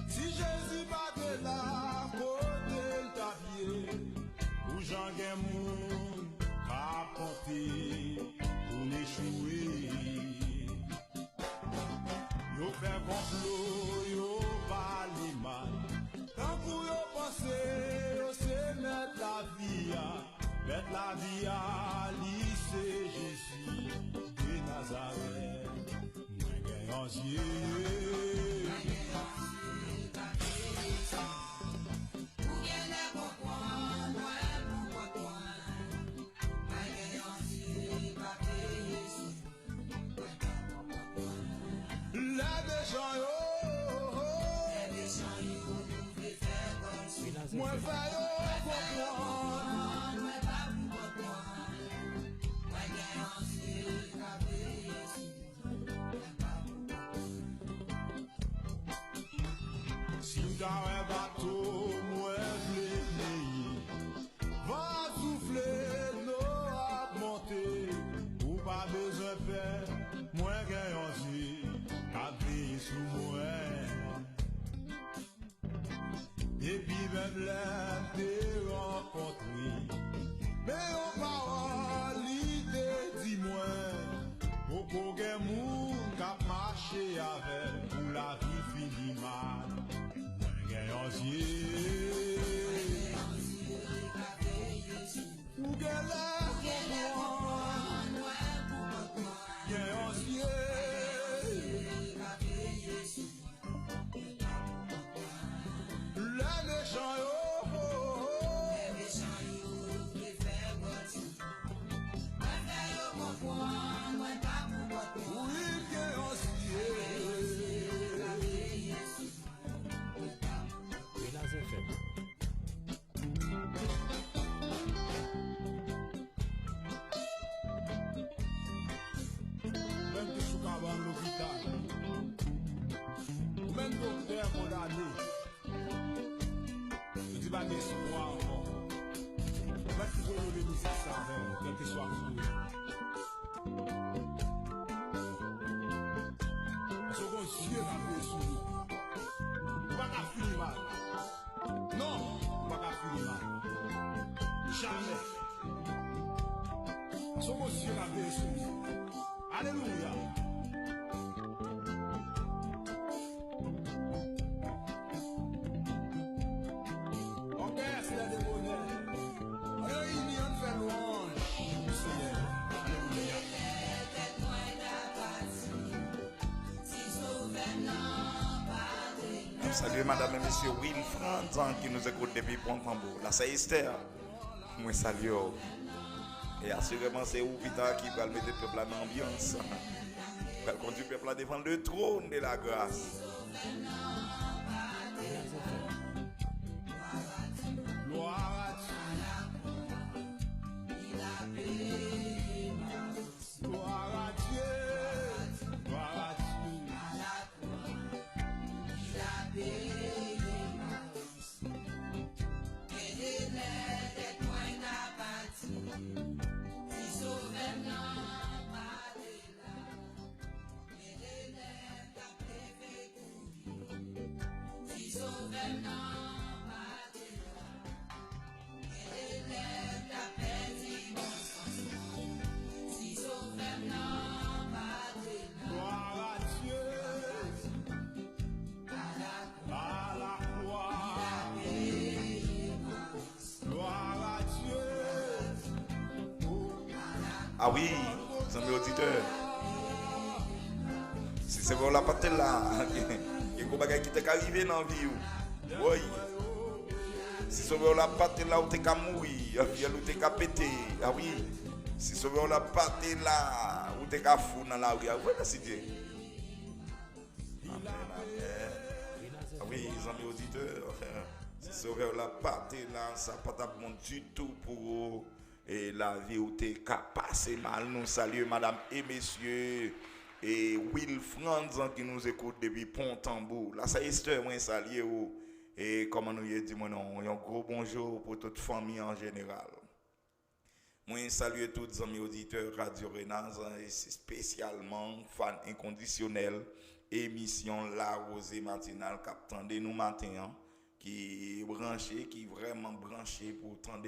Si Jésus battait là, côté le tapier, où j'en gagne moun, capoté, pour l'échouer. Yo fait complot, yo parle mal. Tant pour yo penser, yo se mettre la vie à lycée Jésus de Nazareth. Moi gagne ancien. Moi fais yo comprendre. Si t'as un bateau, moi vle va souffler, l'eau a monté, ou pas besoin de faire, moi gagne a veillé sous moi. Et puis même là, t'es rencontré, mais on parole, l'idée dis-moi, au courant moun k'ap marché avec, pour la vie finit mal, moi gagne ou gagne la même docteur condamné. Je dis pas d'espoir encore. Va tu peux lever nous ça avec quel que soit le second Dieu va faire sur nous. Pas qu'à finir mal. Non, pas qu'à finir mal. Jamais. Second Dieu va faire sur nous. Alléluia. Salut madame et monsieur Wilfran qui nous écoute depuis Pont-Tambour. Là c'est Esther. Moi salue. Et assurément c'est Oupita qui va mettre le peuple dans l'ambiance. Il va conduire le peuple à défendre le trône de la grâce. Ah oui, amis auditeurs. Si c'est vrai, la partie là, il y a des choses qui t'est arrivé dans la vie. Oui. Si c'est vrai, la partie là où t'es qu'à mourir, où t'es qu'à péter. Ah oui. Si c'est vrai, la partie là où t'es qu'à fou dans la rue. Voilà, c'est Dieu. Amen, amen. Ah oui, les amis auditeurs. Si c'est vrai, la partie là, ça n'a pas bon du tout pour et la vie où t'es qu'à passer mal. Nous saluons madame et messieurs. Et Will Franz qui nous écoute depuis Pont-Tambour. Là, ça y est, moi, saluer. Et comme nous y dit, moi, un gros bonjour pour toute famille en général. Moi, salue tous les amis auditeurs Radio Renaz et spécialement fans inconditionnels. Émission La Rosée Matinale qui attendait nous matin, qui est branché, qui est vraiment branché pour attendre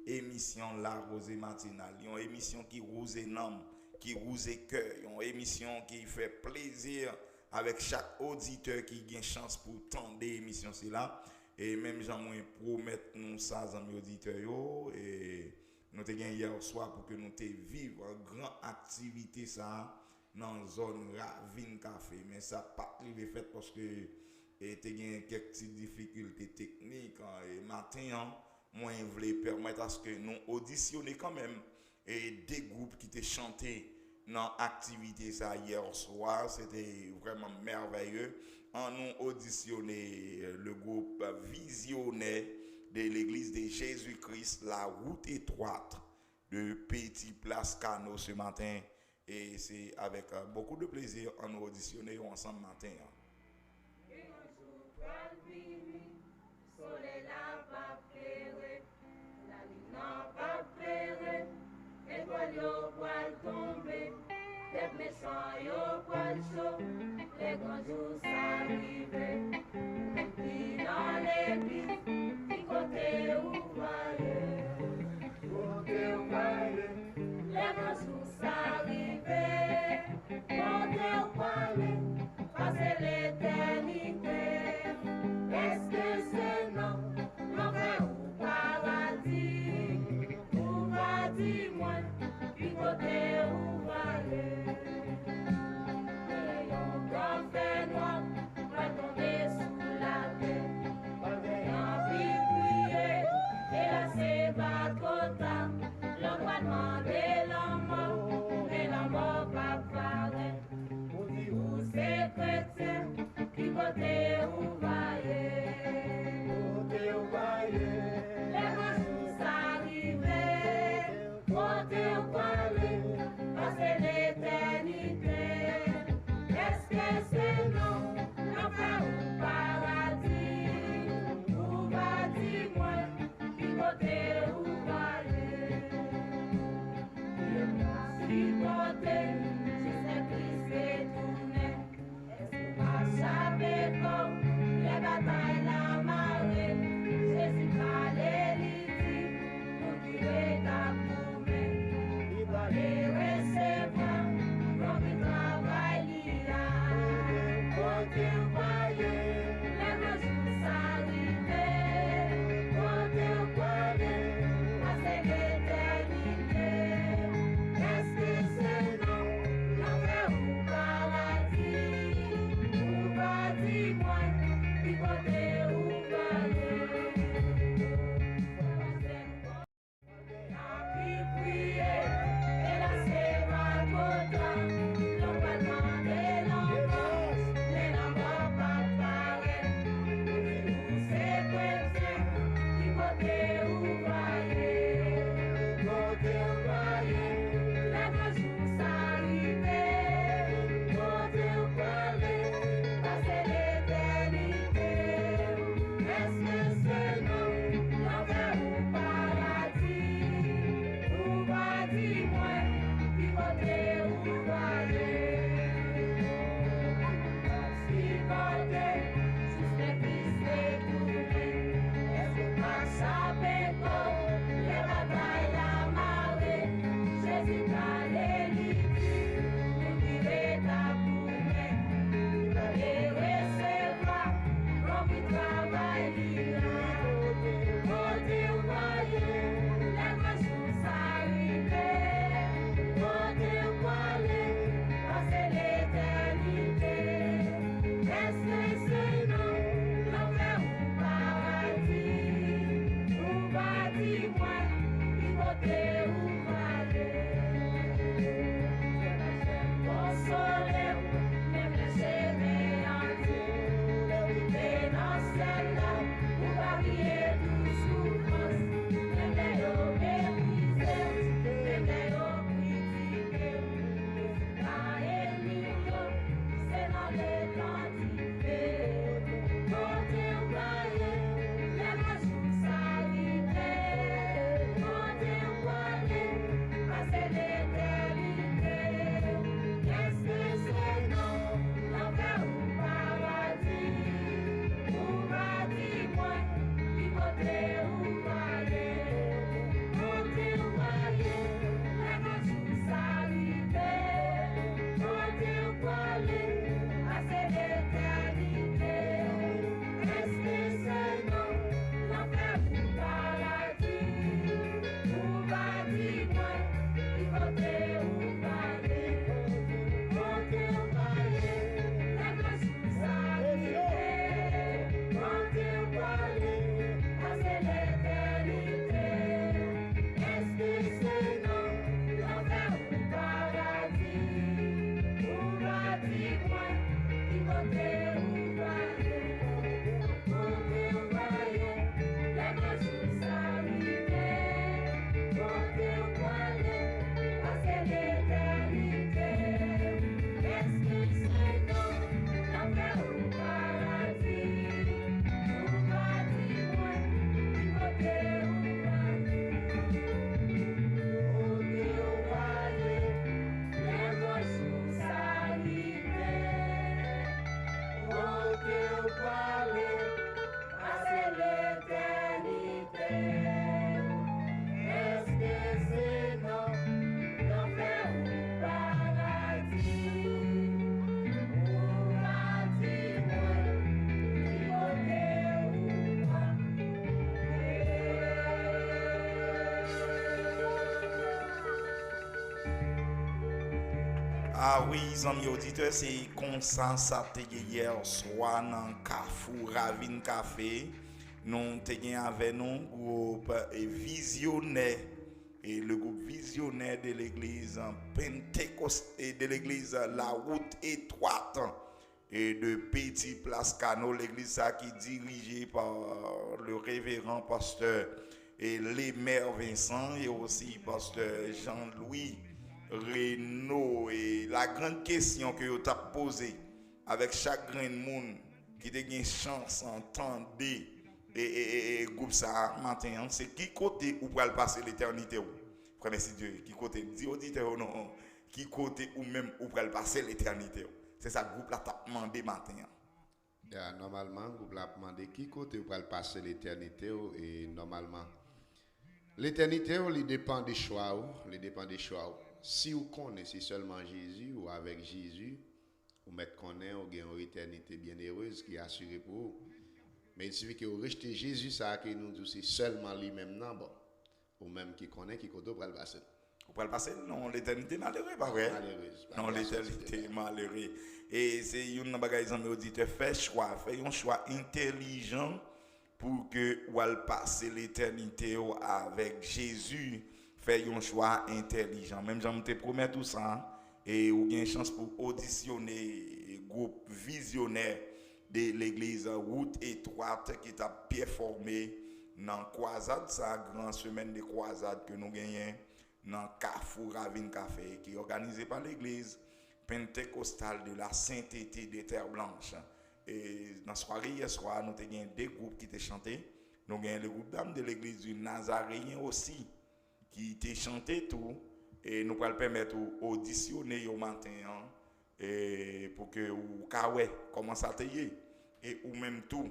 émission La Rosée Matinale. Une émission qui rose l'âme, qui rose cœur, une émission qui fait plaisir avec chaque auditeur qui a une chance pour attendre l'émission c'est là. Et même j'aimerais promettre nous ça amis auditeurs et nous avons gagné hier soir pour que nous vivions une grande activité ça dans la zone Ravine Café. Mais ça n'a pas été fait parce que nous avons quelques petites difficultés techniques. Et matin, moi, je voulais permettre à ce que nous auditionnions quand même et des groupes qui étaient chantés dans l'activité ça hier soir. C'était vraiment merveilleux. On nous auditionné le groupe Visionnaire de l'église de Jésus-Christ, la route étroite de Petit Place Cano ce matin. Et c'est avec beaucoup de plaisir qu'on nous auditionné ensemble matin. Les grands jours s'arrivent, puis dans l'église, du côté où vaillez, les grands jours s'arrivent, côté où vaillez, passer l'éternité. Est-ce que c'est non, l'enfer ou paradis, où va dis-moi, du côté où vaillez. Fait noir, va tomber sous la terre. En vie prier, et là c'est Bakota. L'homme va demander la mort, mais la mort va paraître. Où c'est chrétien, qui côté où vaillez. Les grands jours s'arriver, côté où vaillez, passer l'éternité. Est-ce que c'est non, l'enfer ou paradis? Où va dis-moi, du côté où vaillez? Si côté, si c'est Christ est tourné, est-ce qu'on va savoir comme les batailles la marée? Jésus va les litiges, nous qui est à coumer, il va les recevoir, comme il travaille. Côté où vaillez, les grands jours s'arrivent, côté où vaillez, passer l'éternité. Est-ce que c'est non, l'enfer ou paradis? Où va dis-moi, du côté où vaillez. A pu prier, et là c'est ma Bakota. L'homme va demander l'enfant. Ah oui, amis auditeurs, c'est comme ça te hier soir dans Carrefour Ravine Café. Nous te avec nous groupe visionnaire et le groupe visionnaire de l'église Pentecôte et de l'église La Route Étroite et de Petit Place Cano, l'église qui est dirigée par le révérend pasteur et Lémer Vincent et aussi pasteur Jean-Louis Renaud. Et la grande question que vous avez posée avec chaque grain de monde qui a une chance d'entendre et groupe ça matin, c'est qui côté où pour passer l'éternité ou frère merci Dieu, qui côté dit auditeur ou non, qui côté ou même où pour passer l'éternité. C'est ça groupe là t'a demandé matin. Normalement, groupe là demandé qui côté où pour passer l'éternité et normalement l'éternité il dépend des choix, il dépend des choix. Si vous connaissez seulement Jésus ou avec Jésus, vous mettez connaître ou gagne une éternité bien heureuse qui est assurée pour vous. Mais il suffit que vous rejetez Jésus, ça que nous dit c'est seulement lui-même non bon. Ou même qui connaît qui côté pour le passer. Pour le passer non, l'éternité malheureuse pas vrai. Malheureuse. Non, l'éternité malheureuse. Et c'est une bagaille amis auditeurs fait un choix intelligent pour que vous passer l'éternité avec Jésus. Fait un choix intelligent. Même j'en te promets tout ça et vous avez une chance pour auditionner groupe visionnaire de l'église Route Étroite qui est bien formé dans croisade ça grande semaine de croisade que nous gagnons dans Carrefour Ravine Café qui est organisé par l'église pentecostale de la sainteté des terres blanches. Et dans la soirée hier soir nous avons deux groupes qui étaient chantés. Nous avons le groupe d'âmes de l'église du Nazaréen aussi qui t'a chanté tout et nous allons permettre d'auditionner au matin et pour que vous kawé comment ça te y et ou même tout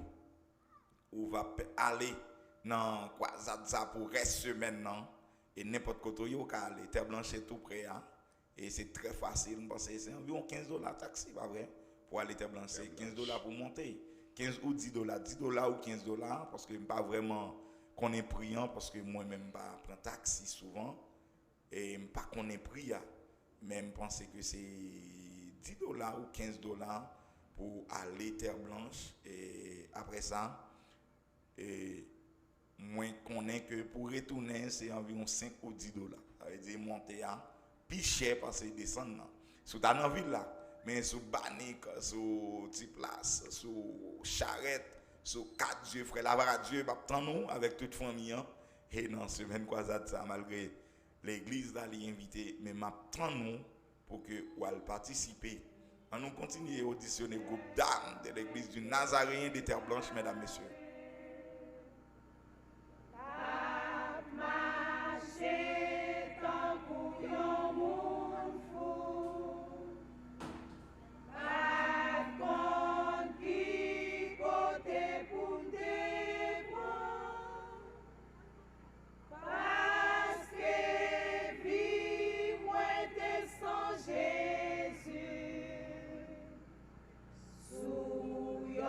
ou va aller dans croisade ça pour reste semaine non et n'importe côté yo ka aller terre blanche tout près et c'est très facile parce que c'est environ $15 taxi pas vrai pour aller terre blanche c'est $15 pour monter 15 ou $10 $10 ou $15 parce que pas vraiment qu'on est priant parce que moi-même pas prendre taxi souvent et pas qu'on est priant même penser que c'est $10 ou $15 pour aller terre blanche et après ça et moins qu'on est que pour retourner c'est environ 5 ou $10 ça veut dire monter à plus cher parce que descendre sous dans la ville là mais sous Banique sous Petit Place sous Charrette sous 4 Dieu frère la Dieu va prendre nous avec toute famille et dans semaine croisade ça malgré l'église là les invité mais m'a prendre nous pour que ou al participer on nous continuer à auditionner groupe d'âmes de l'église du Nazaréen des Terres Blanches mesdames messieurs. Sou yo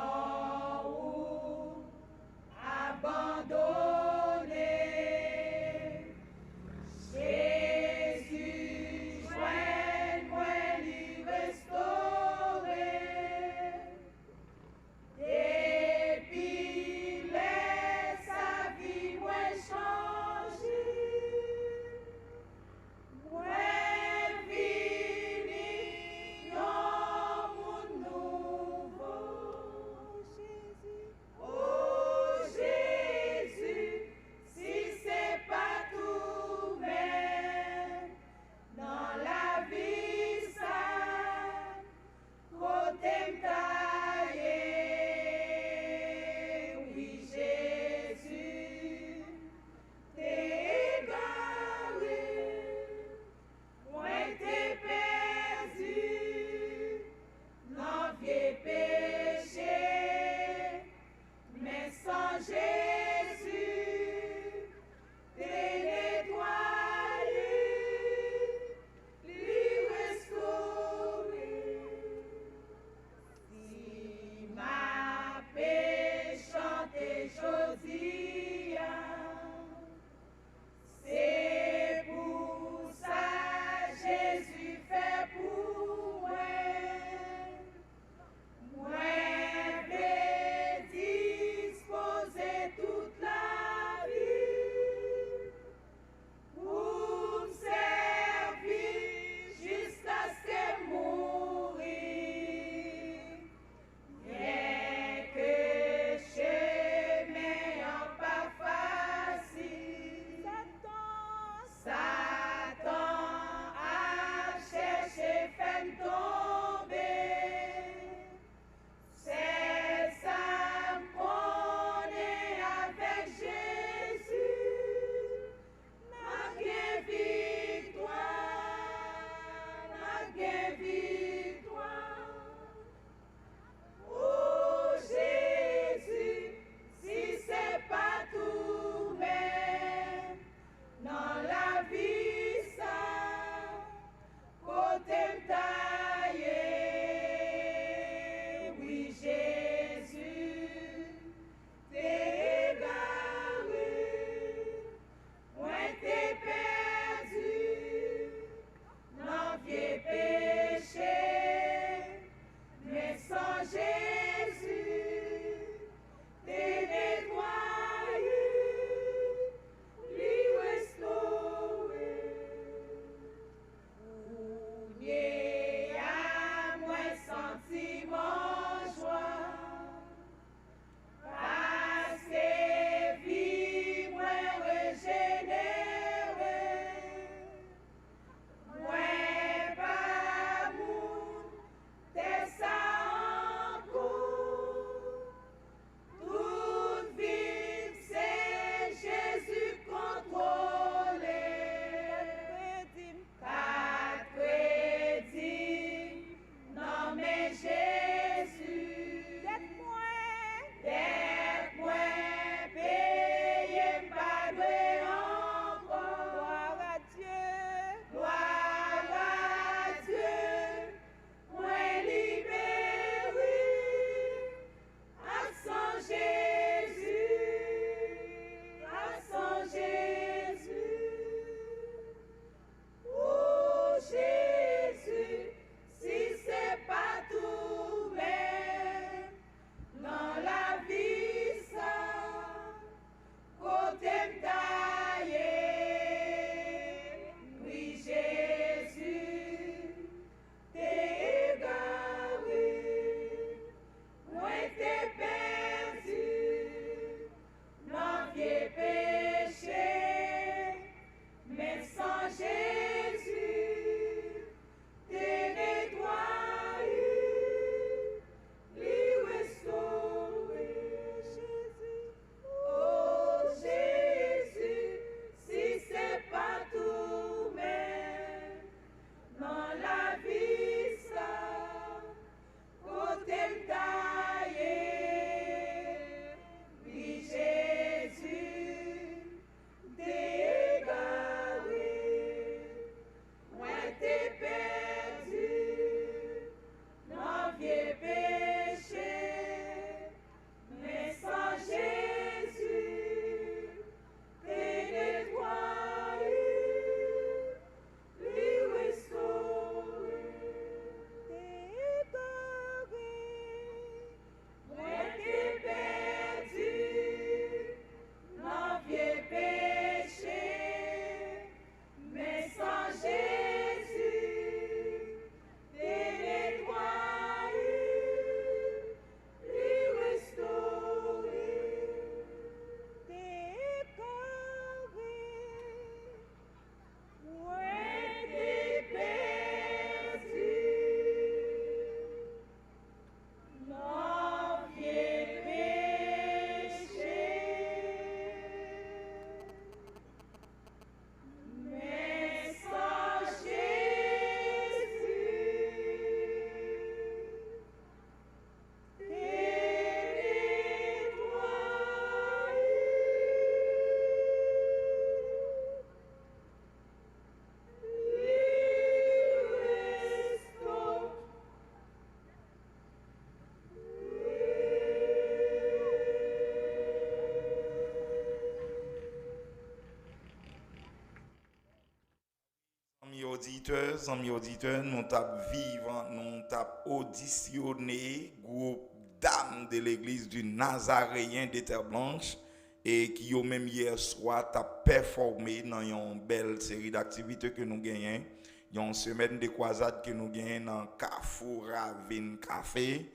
amis auditeurs, nous tap vivant, nous tap auditionné groupe dames de l'église du Nazaréen des Terres Blanches et qui ont même hier soir t'a performé dans une belle série d'activités que nous gagnons. Il y a une semaine de croisade que nous gagnons dans Carrefour Ravine Café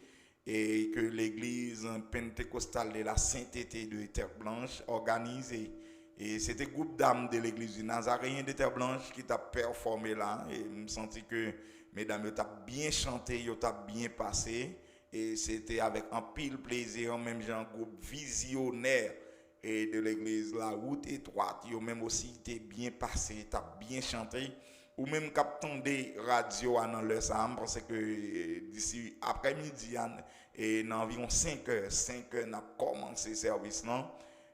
et que l'église pentecostale de la Sainteté de Terre Blanche organisée. Et c'était le groupe d'âmes de l'église du Nazaréen de Terre Blanche qui t'a performé là. Et je me sentis que mesdames, ils ont bien chanté, ils ont bien passé. Et c'était avec un pile plaisir, même genre groupe visionnaire et de l'église La Route Étroite. Ils ont même aussi été bien passé, t'as bien chanté. Ou même captant des radios dans leur âme, parce que d'ici après-midi, et dans environ 5 heures, on a commencé le service. Non?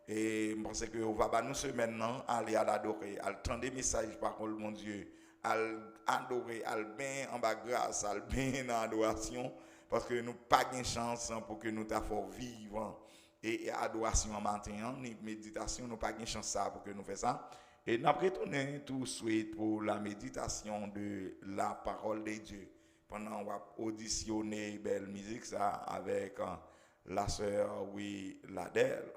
Et parce que on va nous maintenant aller à l'adorer, à entendre des messages par contre mon Dieu, à adorer, à bien en bas grâce, à bien en adoration, parce que nous pas de chance pour que nous t'affaires vivre et adoration en matin, ni méditation, nous pas de chance ça pour que nous fassions ça. Et nous retournons tout de suite pour la méditation de la parole de Dieu. Pendant qu'on va auditionner belle musique ça avec la sœur oui Ladelle.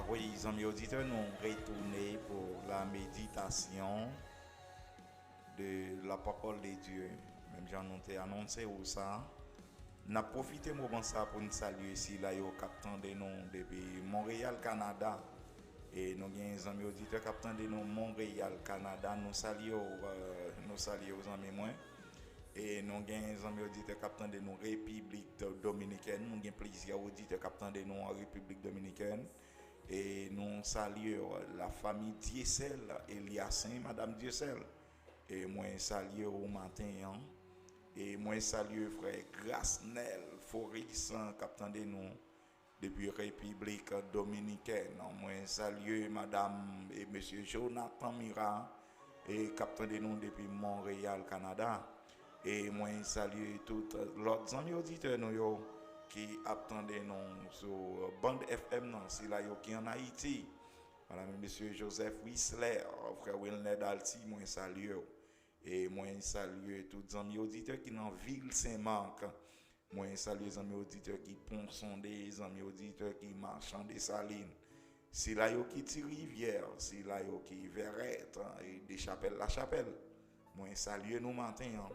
Oui, les amis auditeurs, nous retournons pour la méditation de la parole de Dieu. Même j'en ai annoncé où ça. Nous avons profité de moment ça pour nous saluer ici, là, au capitaine de nous depuis Montréal, Canada. Et nous avons des amis auditeurs, capitaine de nous Montréal, Canada. Nous saluons aux amis moins. Et nous avons des amis auditeurs, capitaine de nous République Dominicaine. Nous avons plusieurs auditeurs, capitaine de nous en République Dominicaine. Et nous saluons la famille Diessel, Eliassin, Madame Diessel. Et moi, saluons au matin. Hein. Et moi, saluons frère Grasnel, Foris, capitaine de nous, depuis République Dominicaine. Moi, saluons Madame et Monsieur Jonathan Mira, et capitaine de nous depuis Montréal, Canada. Et moi, saluons tous les amis auditeurs nous, qui attendent nous sur bande FM, c'est là qui en Haïti. Voilà, Monsieur Joseph Whistler, frère Wilner Dalti, moi, saluons. Et moi, je salue tous les amis auditeurs qui sont dans la ville Saint-Marc. Moi, je salue les amis auditeurs qui poncent des amis auditeurs qui marchent des salines. C'est là qui tire rivière, c'est là qui verrette et des chapelles la chapelle. Moi, je salue nous matin.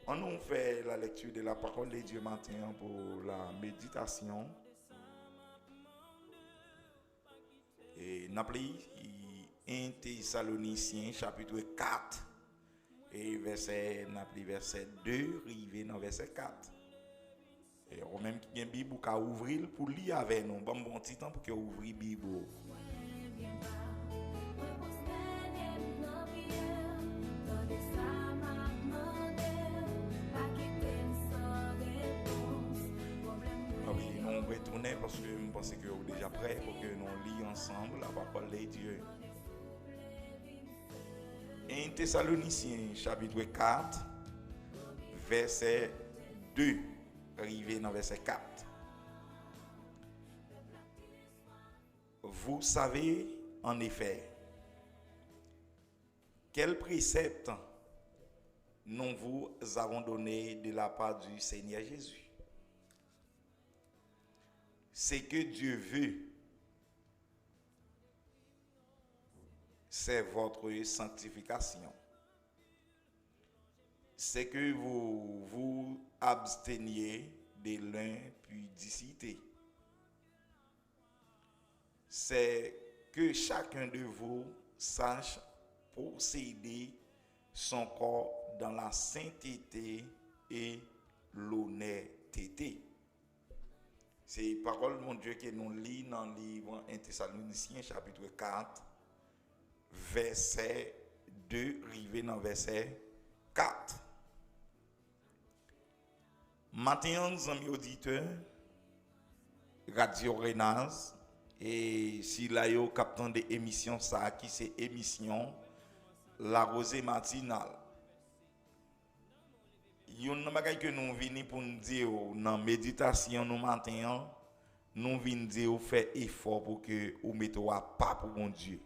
On nous fait la lecture de la parole de Dieu matin pour la méditation. Et nous appelons 1 Thessaloniciens chapitre 4. Et verset 2, arrivé dans verset 4. Et on même qui a une Bible qui a ouvrir pour lire avec nous. Bon petit temps pour que ouvre la Bible. Ah oui, nous retournons parce que je pense que vous êtes déjà prêts pour que nous lisions ensemble la parole de Dieu. 1 Thessaloniciens chapitre 4, verset 2, arrivé dans verset 4. Vous savez en effet quel précepte nous vous avons donné de la part du Seigneur Jésus. C'est que Dieu veut, c'est votre sanctification. C'est que vous vous absteniez de l'impudicité. C'est que chacun de vous sache posséder son corps dans la sainteté et l'honnêteté. C'est la parole, mon Dieu, que nous lisons dans le livre 1 Thessaloniciens, chapitre 4, verset 2, arrivé dans verset 4. Maintenant, nos amis auditeurs, Radio Renaz, et si là, yo captant des émissions, ça, qui c'est émission La Rosée Matinale. Yon nan bagay que nous venons pour nous dire dans méditation nous matin, nous venons dire ou faire effort pour que ou mettez à pas pour mon Dieu.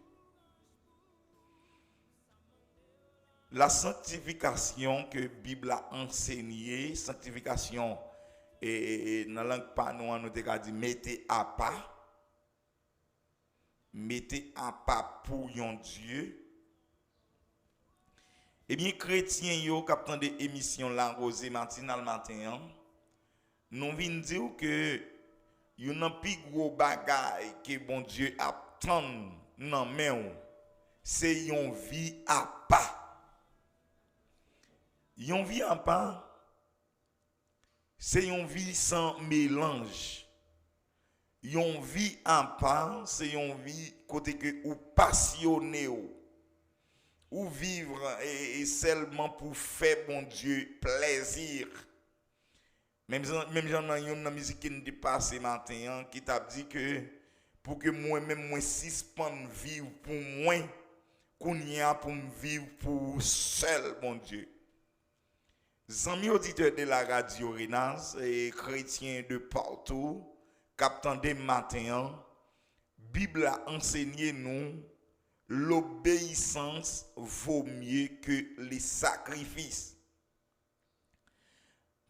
La sanctification que la Bible a enseignée, sanctification et dans la langue pas nous avons dit mettez à pas pour yon Dieu. Eh bien, chrétiens, yo, captant de émission La Rosée Matinale matin, nous venons dire que yon nan pi gros bagay que bon Dieu attend nan men, c'est yon vie à pas. Yon vie à pas, c'est yon vie sans mélange. Yon vie à pas, c'est yon vie côté que ou passionné ou vivre et seulement pour faire bon Dieu plaisir. Même j'en ai une musique qui nous dépasse matin qui t'a dit que pour que moi-même moi suspende vivre pour moi, qu'on y a pour me vivre pour seul bon Dieu. Amis auditeurs de la radio Renaz et chrétiens de partout, captant des matins, Bible a enseigné nous l'obéissance vaut mieux que les sacrifices.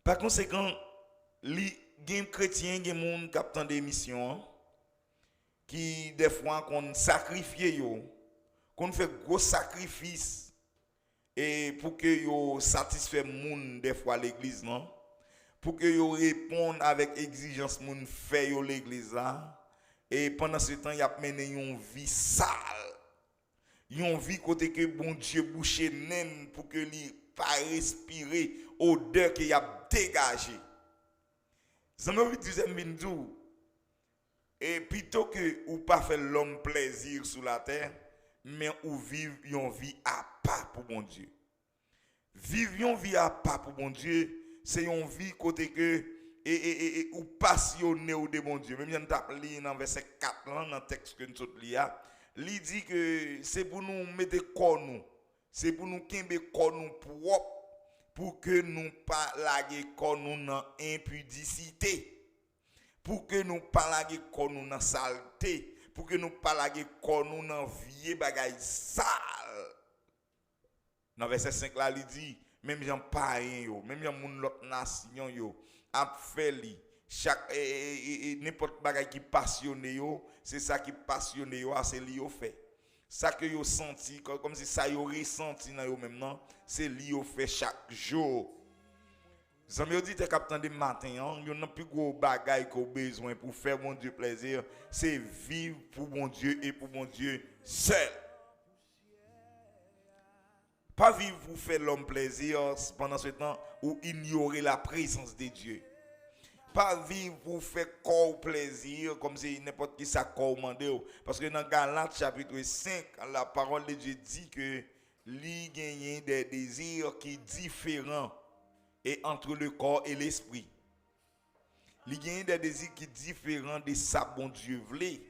Par conséquent, les chrétiens, les gens qui ont des missions, qui des fois qu'on sacrifie yo, qu'on fait gros sacrifice et pour que yo satisfait moun des fois l'église non, pour que yo répondent avec exigence moun fait yo l'église là et pendant ce temps y a mené une vie sale. Yon vie côté que bon Dieu boucher nen pour que li pas respirer odeur qu'il a dégagé. Zame deuxième bindou et plutôt que ou pas faire l'homme plaisir sur la terre mais ou vivre une vie à part pour bon Dieu. Vivre une vie à part pour bon Dieu, c'est une vie côté que et ou passionné au de bon Dieu. Même j'en tape li dans verset 4 là dans texte que nous lia. Il dit que c'est pour nous mettre corps nous, c'est pour nous kembe corps nous propre pour que nous pas laguer corps nous dans impudicité, pour que nous pas laguer corps nous dans saleté, pour que nous pas laguer corps nous dans vieux bagaille sale. Dans verset 5 là il dit même gens païen yo, même gens moun l'autre nation yo a fait li chaque n'importe bagaille qui passionné yo, c'est ça qui passionné yo, c'est li yo fait. Ça que yo senti comme si ça yo ressenti dans yo même non, c'est li yo fait chaque jour. Zami yo dit te capitaine de matin, yo n'a plus gros bagaille qu'on besoin pour faire mon Dieu plaisir, c'est vivre pour mon Dieu et pour mon Dieu seul. Pas vivre pour faire l'homme plaisir pendant ce temps ou ignorer la présence de Dieu. Pas vivre pour faire corps plaisir comme si n'importe qui ça commandé. Parce que dans Galates chapitre 5, la parole de Dieu dit que il gagne des désirs qui sont différents et entre le corps et l'esprit. Il gagne des désirs qui sont différents de ça bon Dieu voulait,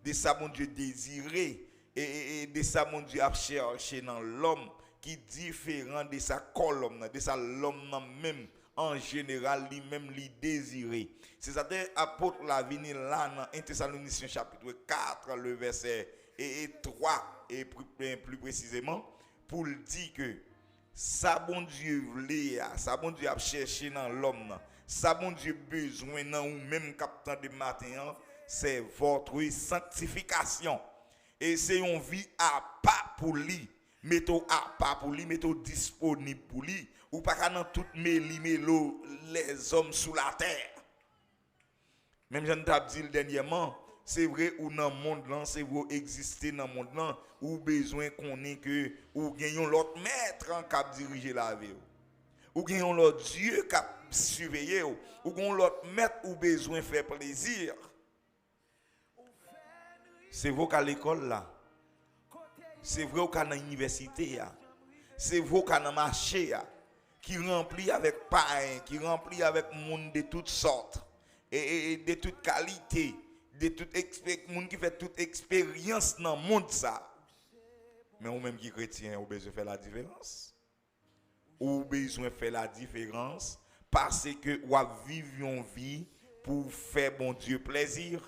de ça bon Dieu désiré et de ça bon Dieu a cherché dans l'homme qui est différent de sa colonne, de sa l'homme même. En général, lui-même, lui désiré. C'est ça que l'apôtre l'a venu là dans 1 Thessaloniciens chapitre 4, le verset 3, et plus précisément, pour dire que ça bon Dieu voulait, ça bon Dieu a cherché dans l'homme, ça bon Dieu besoin dans ou même capitaine de matin, c'est votre sanctification. Et c'est une vie à pas pour lui, mettons à pas pour lui, mettons disponible pour lui. Ou pas dans tout mélo les hommes sous la terre. Même j'en t'ai dit dernièrement, c'est vrai ou dans le monde là, c'est vrai exister dans le monde là, ou besoin qu'on ait que ou gagnons l'autre maître qui a dirigé la vie. Ou gagnons l'autre Dieu qui a surveillé ou gagnons l'autre maître ou besoin faire plaisir. C'est vrai qu'à l'école là. C'est vrai qu'à l'université là. C'est vrai qu'à dans marché là. Qui remplit avec pain, qui remplit avec monde de toutes sortes et de toutes qualités, de toute monde qui fait toute expérience dans le monde ça. Mais ou même qui chrétien, ou besoin faire la différence. Ou besoin faire la différence parce que ou vivre une vie pour faire bon Dieu plaisir,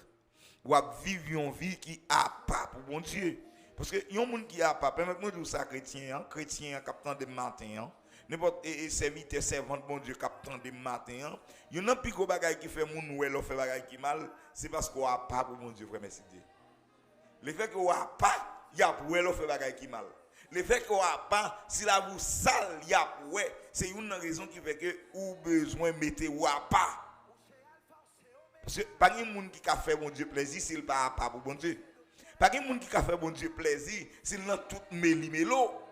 ou vivre une vie qui a pas pour bon Dieu. Parce que y a un monde qui a pas, permettez-moi de dire ça chrétien capitaine de matin. N'importe serviteur servant bon Dieu capitaine de matin, il y a un plus gros bagage qui fait moun ou elle fait bagage qui mal, c'est parce qu'on a pas pour mon Dieu frère merci Dieu. Le fait qu'on a pas, il y a pour elle fait bagage qui mal. Le fait qu'on a pas, si la vous sale, il y a pour c'est une raison qui fait que ou besoin mettre ou a pas. Parce que pas de monde qui a fait bon Dieu plaisir s'il pas pour bon Dieu. Pas de monde qui a fait bon Dieu plaisir s'il n'a tout méli-mélo.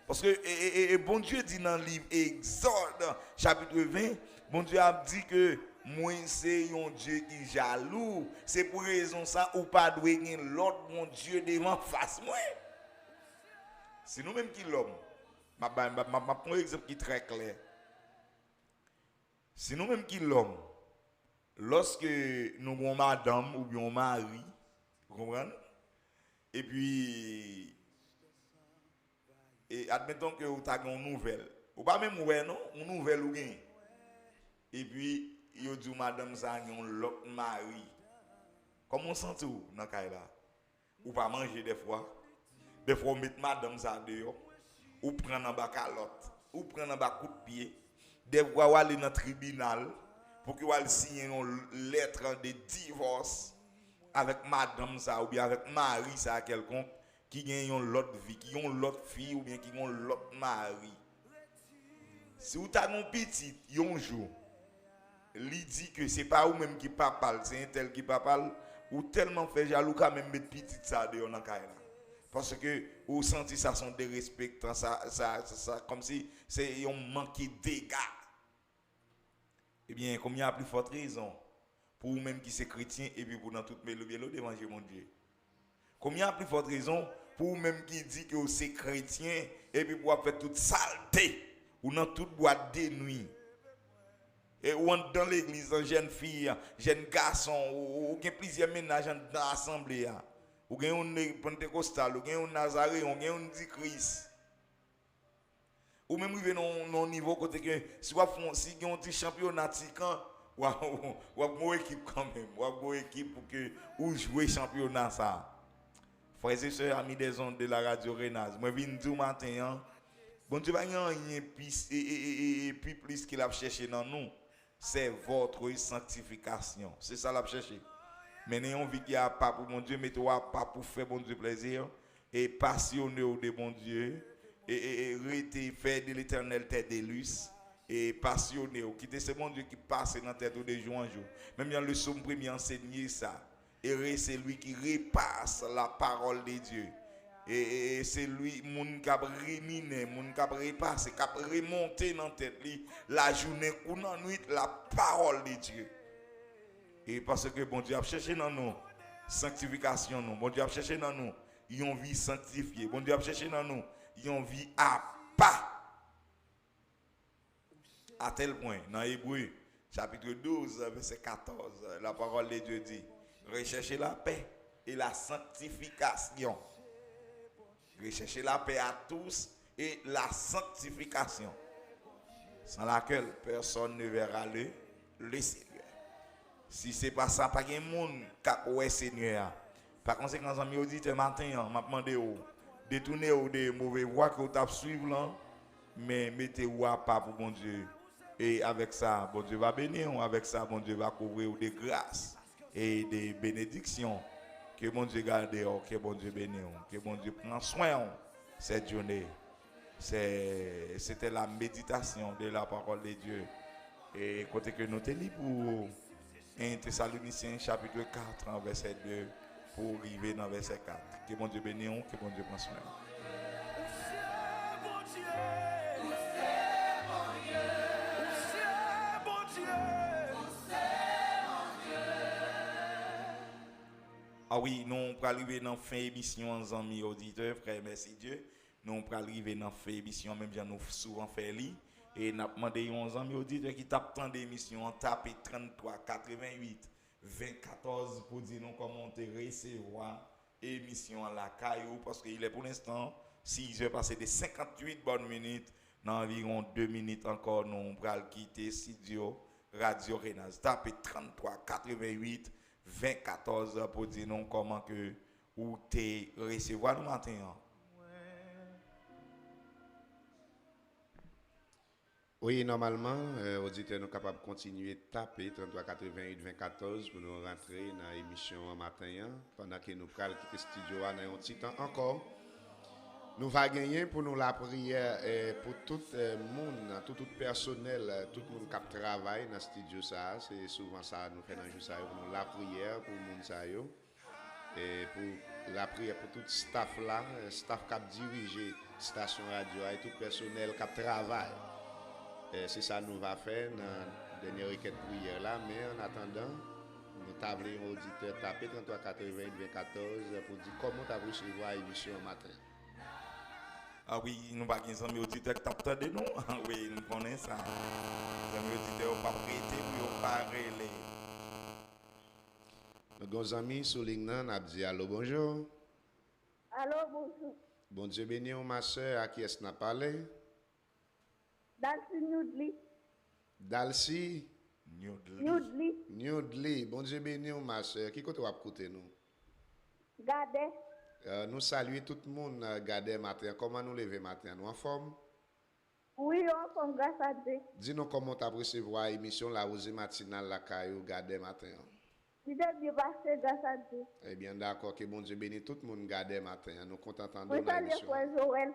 Parce que bon Dieu dit dans le livre Exode, chapitre 20, bon Dieu a dit que moi c'est un Dieu qui est jaloux. C'est pour raison ça ou pas doit gagner l'autre bon Dieu devant face moi. C'est nous-mêmes qui l'homme. Je prends un exemple qui est très clair. C'est nous-mêmes qui l'homme. Lorsque nous avons madame ou bien mari, vous comprenez? Et puis, admettons que vous avez une nouvelle. Ou pas même ouais non, une nouvelle ou bien. Et puis, vous dit madame ça a un l'autre mari. Comment sentez-vous dans ce cas-là? Ou pas manger des fois. Des fois, vous mettez madame ça dehors. Ou prendre un bac à l'autre. Ou prendre un bac coup de pied. Des fois, vous allez dans le tribunal pour que vous signiez une lettre de divorce. avec madame ça ou bien avec mari ça quelconque qui gagne l'autre vie, qui ont l'autre fille ou bien qui ont l'autre mari. Si vous avez un petit, un jour, il dit que c'est pas vous même qui parle, c'est un tel qui parle, ou tellement fait jaloux quand même mettre petit ça dehors dans la parce que vous sentez ça sont dérespectant, ça comme si c'est un manque de dégâts. Eh bien, comme il y a plus forte raison, pour vous même qui c'est chrétien et puis pour dans toute mélodie de manger mon Dieu. Comme il y a plus forte raison, pour vous même qui dit que c'est chrétien et puis pour faire toute saleté, ou dans toute boîte de nuit. Et ou dans l'église, un jeune fille, jeune garçon, ou plusieurs ménages dans l'assemblée. Ou gen un pentecostal, ou gen un nazaréen, ou gen un dit Christ. Ou même rive non niveau côté que si gen un petit championnat tikan, ou une équipe quand même, ou une équipe pour que ou jouer championnat ça. Frères et sœurs, amis des ondes de la radio Renaz, moi viens du matin, bon Dieu va rien puis plus qu'il a cherché dans nous, c'est votre sanctification. C'est ça l'a cherché. Mais n'ayons envie qu'il n'y a pas pour mon Dieu, mais toi pas pour faire bon Dieu plaisir et passionner de bon Dieu et faire de l'éternel tête de luce et passionner ou quitter ce bon Dieu qui passe dans tête de jour en jour. Même dans le psaume premier enseigné ça. Et c'est lui qui repasse la parole de Dieu. Et c'est lui moun qui a reminer, moun qui a repasser, qui a remonter dans tête la journée ou dans nuit la parole de Dieu. Et parce que bon Dieu a cherché dans nous sanctification nous, bon Dieu a cherché dans nous une vie sanctifiée, bon Dieu a cherché dans nous une vie à pas. À tel point dans Hébreux chapitre 12 verset 14, la parole de Dieu dit recherchez la paix et la sanctification. Recherchez la paix à tous et la sanctification, sans laquelle personne ne verra le Seigneur. Si ce n'est pas ça, pas de monde qui est Seigneur. Par conséquent, mes auditeurs, matin, m'a demandé détournez des mauvais voies que vous avez suivre là, mais mettez-vous à pas pour bon Dieu. Et avec ça, bon Dieu va bénir, avec ça, bon Dieu va couvrir des grâces et des bénédictions. Que bon Dieu garde, que bon Dieu bénisse, que bon Dieu prenne soin cette journée. C'était la méditation de la parole de Dieu. Et côté que nous te lis pour 1 Thessaloniciens chapitre 4, verset 2, pour arriver dans verset 4. Que bon Dieu bénisse, que bon Dieu prenne soin. Ah oui, nous allons arriver dans la fin émission, amis auditeurs, frères, merci Dieu. Nous allons arriver dans la fin émission, même si nous souvent fait li. Et nous avons demandé aux amis auditeurs qui tapent tant d'émissions, tapez 33 88 24 pour dire nous comment recevoir émission à la caillou, parce qu'il est pour l'instant 6 heures passées de 58 bonnes minutes. Dans environ 2 minutes encore, nous allons quitter studio Radio Renaz. Tapez 33 88 24 pour dire non comment que ou te recevoir le matin. Oui, normalement, auditeurs nous capables de continuer de taper 33 88 24 pour nous rentrer dans l'émission matin pendant que nous allons quitter le studio dans un petit temps encore. Nous allons gagner pour nous la prière pour tout le monde, tout personnel, tout le monde qui travaille dans le studio. C'est souvent ça nous fait dans le jour. Pour nous la prière pour le monde. Et pour la prière pour tout le staff là, staff qui dirige la station radio et tout le personnel qui travaille. C'est ça que nous allons faire dans la dernière requête prière là. Mais en attendant, nous tablons auditeur taper 33 88 24 pour dire comment tu as recevoir l'émission matin. Ah oui, nous pas des amis auditeurs qui tapent de nous. Oui, nous connaissons ça. Les amis auditeurs ne pas prêter pour pas parler. Nos amis sur LinkedIn ont dit allô, bonjour. Allô, bonjour. Bon Dieu béni, ma soeur, à qui est-ce qu'on a parlé? Dalcy Newdley. Dalcy Newdley. Newdley. Bon Dieu béni, ma soeur. Qui côté va écouter nous? Gardez. Nous saluons tout le monde, Gardez matin. Comment nous lever matin? Nous en forme? Oui, en forme, grâce à Dieu. Dis-nous comment tu as recevoir l'émission La Rosée Matinale, la Caillou, Gardez matin. Il est bien passé grâce à Dieu. Eh bien, d'accord, que bon Dieu bénisse tout le monde garde matin. Nous comptons entendre Moi, dans salue l'émission. frère Joël.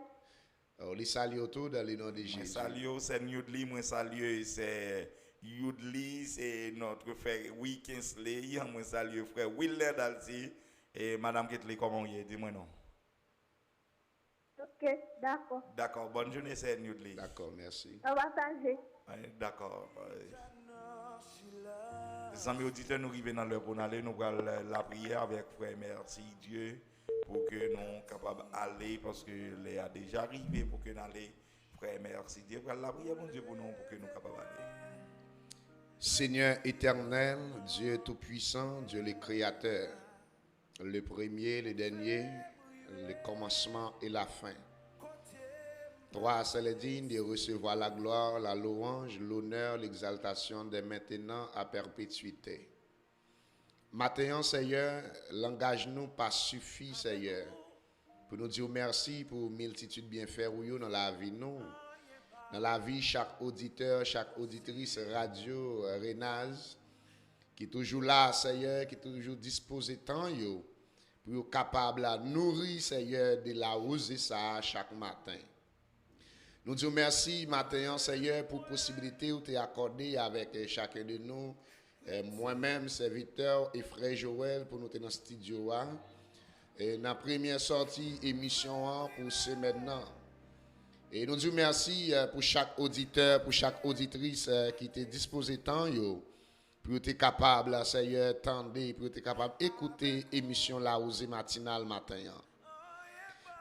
Les salue autour dans le nom de Moi Jésus. salue, c'est Newdley, moi salue, c'est Yudli, c'est notre frère Weekendsley, moi salue frère Willer Dalti et madame Ketley, comment vous êtes? Dis-moi non. Ok, d'accord. D'accord, bonne journée, c'est Newdley. D'accord, merci. On va changer. D'accord. Les amis auditeurs, nous arrivons dans l'heure pour aller, nous allons la prière avec frère, merci Dieu, pour que nous soyons capables d'aller, parce que les a déjà arrivé, pour que nous allions, frère, merci Dieu, pour la prière, mon Dieu, pour nous, pour que nous soyons capables d'aller. Seigneur éternel, Dieu tout-puissant, Dieu le créateur, le premier, le dernier, le commencement et la fin. Toi, seul est digne de recevoir la gloire, la louange, l'honneur, l'exaltation de maintenant à perpétuité. Maintenant, Seigneur, l'engage-nous pas suffit, Seigneur, pour nous dire merci pour multitude bienfaits dans la vie, nous. Dans la vie, chaque auditeur, chaque auditrice radio, Renaz, qui est toujours là, Seigneur, qui est toujours disposé tant, pour être capable de nourrir, Seigneur, de la rose ça chaque matin. Nous disons merci matin, Seigneur, pour la possibilité que tu as accordée avec chacun de nous, moi-même, serviteur et frère Joël, pour nous être dans le studio. Et dans la première sortie émission pour ce maintenant. Et nous disons merci pour chaque auditeur, pour chaque auditrice qui était disposé tant, pour être capable, Seigneur, tendre, pour être capable d'écouter l'émission La Rosée matinale matin.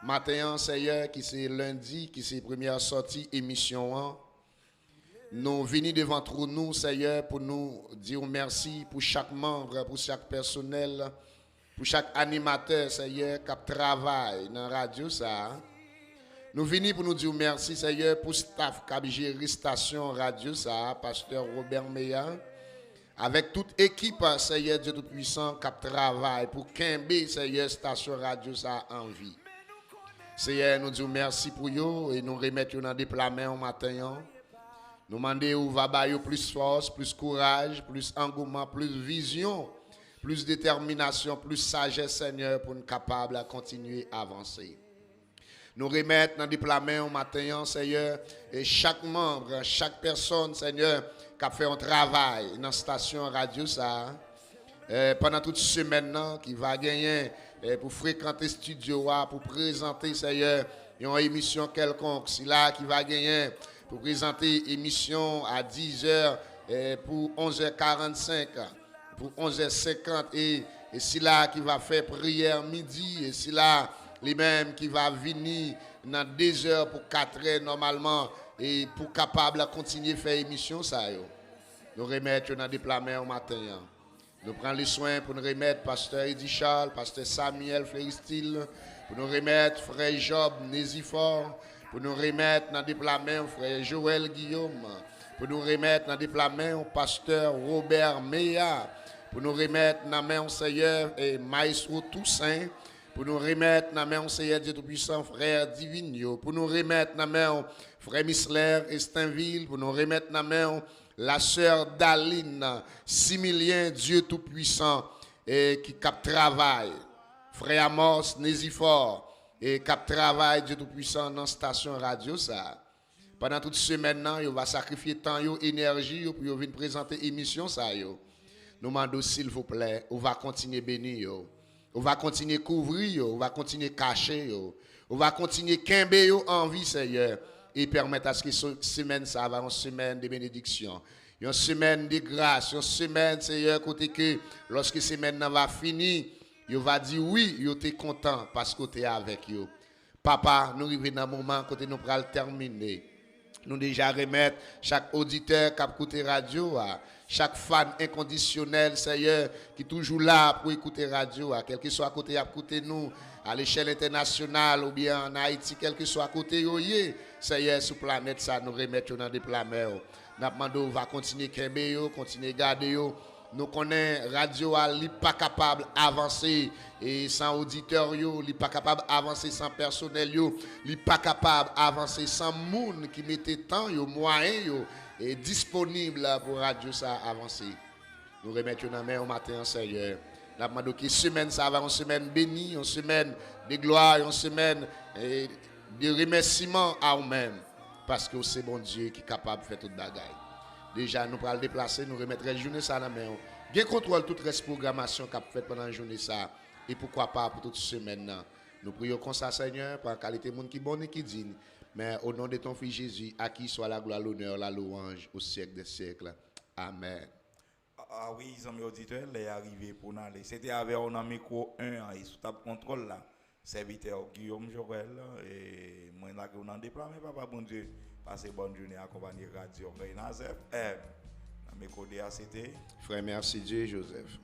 Matin, Seigneur, qui c'est lundi, qui c'est première sortie émission. Nous venons devant nous, Seigneur, pour nous dire merci pour chaque membre, pour chaque personnel, pour chaque animateur, Seigneur, qui travaille dans la radio. Ça. Nous venons pour nous dire merci, Seigneur, pour le staff qui gère la station radio, ça, pasteur Robert Meya, avec toute équipe, Seigneur Dieu Tout-Puissant, qui travaille pour qu'un Seigneur, station radio, ça en vie. Seigneur, nous disons merci pour vous et nous remettons dans des plats au matin. Nous demandons où va bailler plus force, plus courage, plus engouement, plus vision, plus détermination, plus sagesse, Seigneur, pour nous capables de continuer à avancer. Nous remettons dans des plats au matin, Seigneur, et chaque membre, chaque personne, Seigneur, qui a fait un travail dans la station radio, ça, pendant toute semaine, qui va gagner pour fréquenter le studio, pour présenter, Seigneur, une émission quelconque. C'est là qui va gagner pour présenter émission à 10h pour 11h45, pour 11h50. Et c'est là qui va faire prière midi. Et c'est là les mêmes qui va venir dans 2h pour 4h normalement. Et pour capable de continuer à faire émission, ça. Nous remettons dans des plats au matin. Nous prenons les soins pour nous remettre Pasteur Eddie Charles, Pasteur Samuel Fléristil, pour nous remettre Frère Job Nézifor, pour nous remettre dans des plats Frère Joël Guillaume, pour nous remettre dans des plats Pasteur Robert Meya, pour nous remettre dans les mains Seigneur et Maestro Toussaint, pour nous remettre dans les mains Seigneur Dieu Tout-Puissant, Frère Divigno, pour nous remettre dans les mains Frère Misler Estinville, pour nous remettre dans les mains la sœur Daline, Similien, Dieu Tout-Puissant, et qui cap travail. Frère Amos, Nézifor, et cap travail, Dieu Tout-Puissant, dans la station radio. Ça. Pendant toute semaine, il va sacrifier temps, énergie, pour venir présenter l'émission. Nous demandons, s'il vous plaît, on va continuer à bénir, on va continuer à couvrir, on va continuer à cacher, on va continuer à quimber en vie, Seigneur. Et permettre à ce que cette semaine, ça va une semaine de bénédiction, une semaine de grâce, une semaine, Seigneur, côté que lorsque cette semaine va finir, il va dire oui, il est content parce que tu es avec eux. Papa, nous arrivons dans un moment côté nous pourrons terminer. Nous déjà remettre chaque auditeur qui a écouté radio, chaque fan inconditionnel, Seigneur, qui est toujours là pour écouter radio, quel que soit à côté, à écouter nous, à l'échelle internationale ou bien en Haïti, quel que soit à côté, Seigneur, sur la planète, ça nous remettre dans des plats. Nous demandons, va continuer à continuer à garder. Nous connaissons radio, elle n'est pas capable d'avancer et sans auditeur, elle n'est pas capable d'avancer sans personnel, elle n'est pas capable d'avancer sans monde qui mettait temps, moyen et disponible pour radio ça avancer. Nous remettons dans main au matin, Seigneur. Nous demandons que semaine ça va, une semaine bénie, une semaine de gloire, une semaine de remerciement à nous-mêmes. Parce que c'est bon Dieu qui est capable de faire toute bagaille. Déjà, nous allons déplacer, nous remettre la journée ça dans main. Bien contrôle toute reste programmation qu'a fait pendant la journée ça. Et pourquoi pas pour toute semaine. Nous prions comme ça, Seigneur, par la qualité de monde qui est bon et qui digne. Mais au nom de ton Fils Jésus, à qui soit la gloire, l'honneur, la louange au siècle des siècles. Amen. Ah oui, les amis auditeurs, les arrivés pour nous aller. C'était avec un micro 1 et sous table contrôle là. Serviteur Guillaume Jorel et moi là que on en déploie, papa bon Dieu, passez bonne journée accompagné Radio Renaz FM. Dans micro DACT. Frère, merci Dieu, Joseph.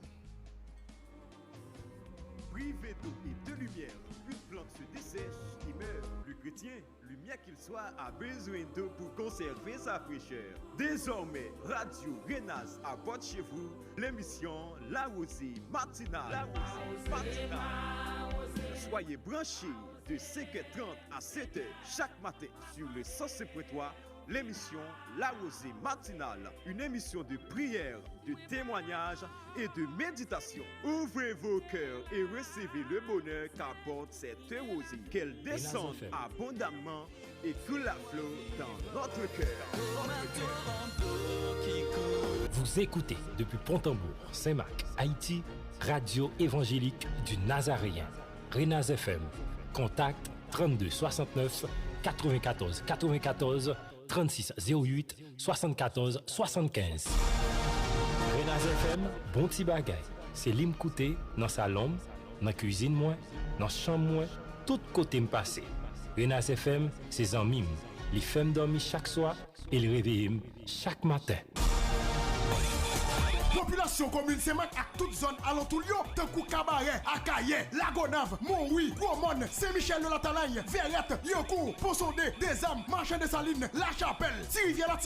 Privé d'eau et de lumière, une plante se dessèche et meurt. Le chrétien, lumière qu'il soit, a besoin d'eau pour conserver sa fraîcheur. Désormais, Radio Renaz apporte chez vous l'émission La Rosée Matinale. Soyez branchés de 5h30 à 7h chaque matin sur le 107.3. L'émission La Rosée Matinale, une émission de prière, de témoignage et de méditation. Ouvrez vos cœurs et recevez le bonheur qu'apporte cette rosée. Qu'elle descende abondamment et coule à flot dans notre cœur. Vous écoutez depuis Pont-Tambour, Saint-Marc, Haïti, Radio Évangélique du Nazaréen. Renaz FM. Contact 32 69 94 94 36 08 74 75. Renaz FM, bon petit bagay. C'est l'imkouté dans salon, dans cuisine moins, dans chambre moins, tout côté m'passé. Renaz FM, c'est en mime. Les femmes dorment chaque soir et les réveillent chaque matin. Population commune Saint-Marc à toute zone alentour yo, Tankou Cabaret, Akaye, Lagonave, Montouy, Gromone, Saint-Michel de la Talagne, Verrette, Yoncourt, Ponsondé, Des Âmes, Marchand de Saline, La Chapelle, Rivière